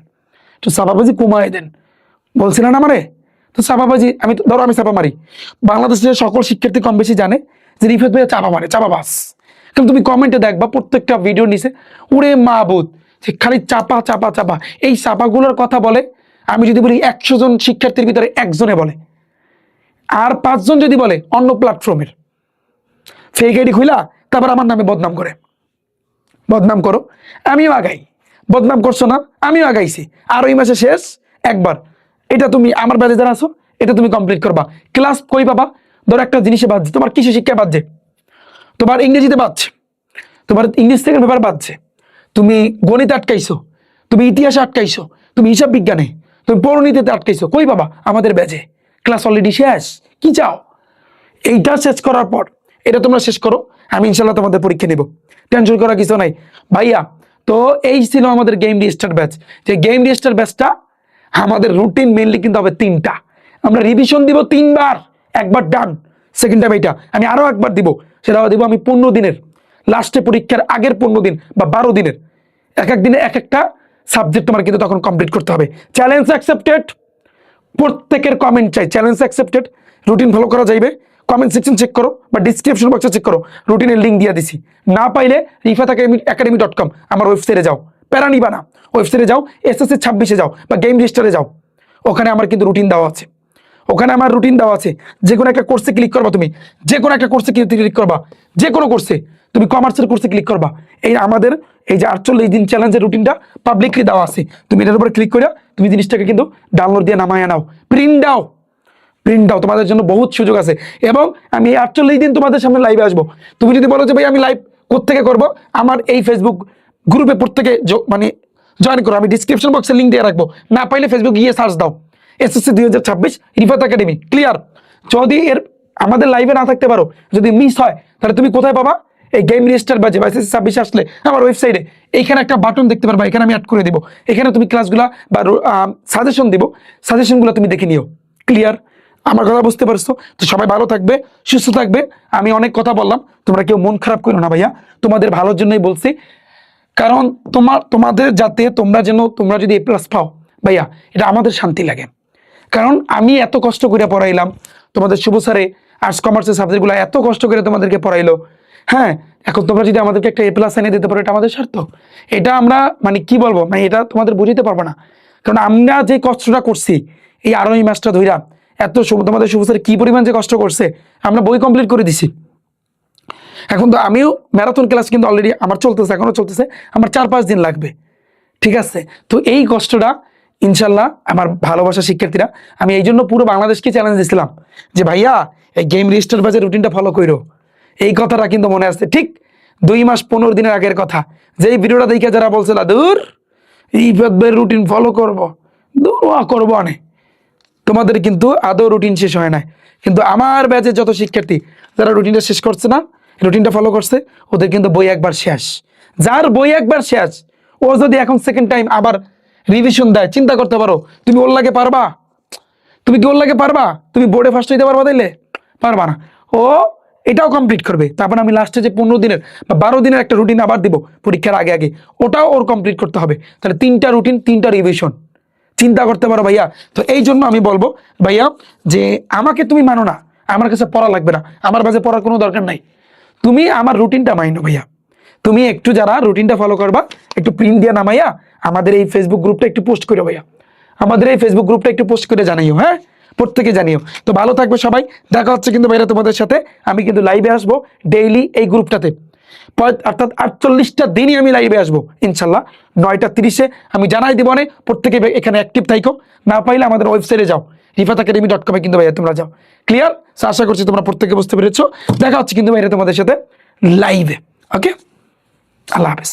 একটু চাপাবাজি কমায় দেন, বলছিলেন না আমারে, তো চাপাবাজি আমি ধরো আমি চাপা মারি, বাংলাদেশের সকল শিক্ষার্থী কম বেশি জানে যে রিফাত ভাইয়া চাপা মারে, চাপাবাজ। কিন্তু তুমি কমেন্টে দেখবা প্রত্যেকটা ভিডিও নিচে ওরে মাহবুদ যে খালি চাপা চাপা চাপা, এই চাপাগুলোর কথা বলে আমি যদি বলি 100 জন শিক্ষার্থীর ভিতরে একজনে বলে, আর 5 জন যদি বলে অন্য প্ল্যাটফর্মের ফেক আইডি খুইলা, তারপর আমার নামে বদনাম করে। বদনাম করো, আমিও আগাই। বদনাম করছো না, আমিও আগাইছি। আর ওই মাসে শেষ একবার, এটা তুমি আমার ব্যাচে যারা আছো এটা তুমি কমপ্লিট করবা। ক্লাস কই পাবা? ধরো একটা জিনিসে বাজছে, তোমার কিসে শিক্ষা বাজছে? তোমার ইংরেজিতে বাজছে, তোমার ইংলিশ থেকে পেপার বাজছে, তুমি গণিত আটকাইছো, তুমি ইতিহাসে আটকাইছো, তুমি হিসাব বিজ্ঞানে, তুমি পরিণীতিতে আটকাইছো, কই পাবা? আমাদের ব্যাচে। ক্লাস অলরেডি শেষ, কি চাও? এইটা শেষ করার পর এটা তোমরা শেষ করো, আমি ইনশাল্লাহ তোমাদের পরীক্ষা নিব, টেনশন করার কিছু নাই ভাইয়া। তো এই ছিল আমাদের গেম রেজিস্টার ব্যাচ। যে গেম রেজিস্টার ব্যাচটা আমাদের রুটিন মেনলি কিন্তু হবে 3টা। আমরা রিভিশন দিব 3বার, একবার ডান, সেকেন্ড টাইম এইটা আমি আরো একবার দিব, সেটাও দিব আমি 15 দিনের লাস্টে, পরীক্ষার আগের 15 দিন বা 12 দিনের, এক এক দিনে এক একটা সাবজেক্ট তোমার কিন্তু তখন কমপ্লিট করতে হবে। চ্যালেঞ্জ অ্যাকসেপ্টেড, প্রত্যেকের কমেন্ট চাই, চ্যালেঞ্জ অ্যাকসেপ্টেড। রুটিন ফলো করা যাইবে, কমেন্ট সেকশন চেক করো বা ডিসক্রিপশন বক্সে চেক করো, রুটিনের লিঙ্ক দিয়ে দিছি। না পাইলে rifaatacademy.com আমার ওয়েবসাইটে যাও, প্যারা নিবা না, ওয়েবসাইটে যাও, SSC 26-এ যাও বা গেম রেজিস্টারে যাও, ওখানে আমার কিন্তু রুটিন দেওয়া আছে, ওখানে আমার রুটিন দেওয়া আছে। যে কোনো একটা কোর্সে ক্লিক করবা, তুমি যে কোনো একটা কোর্সে ক্লিক করবা, যে কোনো কোর্সে, তুমি কমার্সের কোর্সে ক্লিক করবা, এই আমাদের এই যে 48 দিন চ্যালেঞ্জের রুটিনটা পাবলিকলি দেওয়া আছে, তুমি এটার উপরে ক্লিক করে তুমি জিনিসটাকে কিন্তু ডাউনলোড দিয়ে নামায় নাও, প্রিন্ট দাও, প্রিন্ট দাও, তোমাদের জন্য বহুত সুযোগ আছে। এবং আমি এই 48 দিন তোমাদের সামনে লাইভে আসবো। তুমি যদি বলো যে ভাই আমি লাইভ কোত্থেকে করবো, আমার এই ফেসবুক গ্রুপে প্রত্যেকে মানে জয়েন করো, আমি ডিসক্রিপশন বক্সে লিঙ্ক দিয়ে রাখবো, না পাইলে ফেসবুক গিয়ে সার্চ দাও SSC 2026 রিফাত একাডেমি, ক্লিয়ার। যদি আমাদের লাইভে না থাকতে পারো, যদি মিস হয়, তাহলে তুমি কোথায় পাবা? এই গেম রেজিস্টার বাজে বা SSC 26 আসলে আমার ওয়েবসাইটে এইখানে একটা বাটন দেখতে পারবা, এখানে আমি অ্যাড করে দিব, এখানে তুমি ক্লাসগুলা বা সাজেশন দিব, সাজেশনগুলো তুমি দেখে নিও, ক্লিয়ার। আমার কথা বুঝতে পারছো? তো সবাই ভালো থাকবে, সুস্থ থাকবে। আমি অনেক কথা বললাম, তোমরা কেউ মন খারাপ করো না ভাইয়া, তোমাদের ভালোর জন্যই বলছি। কারণ তোমাদের যাতে তোমরা যদি A+ পাও ভাইয়া, এটা আমাদের শান্তি লাগে। কারণ আমি এত কষ্ট করে পড়াইলাম, তোমাদের শুভ স্যারে আর্টস কমার্সের সাবজেক্টগুলো এত কষ্ট করে তোমাদেরকে পড়াইলো, হ্যাঁ, এখন তোমরা যদি আমাদেরকে একটা A+ এনে দিতে পারো, এটা আমাদের সার্থক। এটা আমরা মানে কি বলবো, মানে এটা তোমাদের বুঝিতে পারবো না। কারণ আমরা যে কষ্টটা করছি এই আরোই মাসটা ধইরা, এত তোমাদের শুভ স্যার কি পরিমাণ যে কষ্ট করছে, আমরা বই কমপ্লিট করে দিছি। এখন তো আমিও ম্যারাথন ক্লাস কিন্তু অলরেডি আমার চলতেছে, এখনো চলতেছে, আমার 4-5 দিন লাগবে, ঠিক আছে। তো এই কষ্টটা ইনশাল্লাহ আমার ভালোবাসা শিক্ষার্থীরা, আমি এই জন্য পুরো বাংলাদেশকে চ্যালেঞ্জ দিয়েছিলাম যে ভাইয়া এই গেম রেজিস্টার বাজে রুটিনটা ফলো করো। এই কথাটা কিন্তু মনে আসছে, ঠিক 2 মাস 15 দিনের আগের কথা, যে এই ভিডিওটা দেখে যারা বলছিল দূর এই রুটিন ফলো করবো, দূর করবো অনেক, তোমাদের কিন্তু আদৌ রুটিন শেষ হয় না। কিন্তু আমার ব্যাচের যত শিক্ষার্থী যারা রুটিনটা শেষ করছে না, রুটিনটা ফলো করছে, ওদের কিন্তু বই একবার শেষ। যার বই একবার শেষ, ও যদি এখন সেকেন্ড টাইম আবার রিভিশন দেয়, চিন্তা করতে পারো তুমি ওর লাগে পারবা? তুমি কি ওর লাগে পারবা? তুমি বোর্ডে ফার্স্ট হইতে পারবা? দিলে পারবা না। ও এটাও কমপ্লিট করবে, তারপর আমি লাস্টে যে 15 দিনের বা 12 দিনের একটা রুটিন আবার দিব পরীক্ষার আগে আগে, ওটাও ওর কমপ্লিট করতে হবে। তাহলে 3টা রুটিন, 3টা রিভিশন, চিন্তা করতে পারো ভাইয়া। তো এই জন্য আমি বলবো ভাইয়া যে আমাকে তুমি মানো না, আমার কাছে পড়া লাগবে না, আমার কাছে পড়ার কোনো দরকার নাই, তুমি আমার রুটিনটা মাইনো ভাইয়া। তুমি একটু যারা রুটিনটা ফলো করবা, একটু প্রিন্ট দিয়ে নামাইয়া আমাদের এই ফেসবুক গ্রুপটা একটু পোস্ট করো ভাইয়া, আমাদের এই ফেসবুক গ্রুপটা একটু পোস্ট করে জানাইও, হ্যাঁ, প্রত্যেকে জানিও। তো ভালো থাকবে সবাই, দেখা হচ্ছে কিন্তু ভাইরা তোমাদের সাথে। আমি কিন্তু লাইভে আসবো ডেইলি এই গ্রুপটাতে, অর্থাৎ 48টা দিনই আমি লাইভে আসবো ইনশাল্লাহ। 9টা 30-এ আমি জানাই দিব, অনেক প্রত্যেকে এখানে অ্যাক্টিভ থাইকো। না পাইলে আমাদের ওয়েবসাইটে যাও, rifaatacademy.com কিন্তু ভাইয়া তোমরা যাও, ক্লিয়ার। আশা করছি তোমরা প্রত্যেকে বুঝতে পেরেছো। দেখা হচ্ছে কিন্তু ভাইরা তোমাদের সাথে লাইভে, ওকে, আল্লাহ হাফেজ।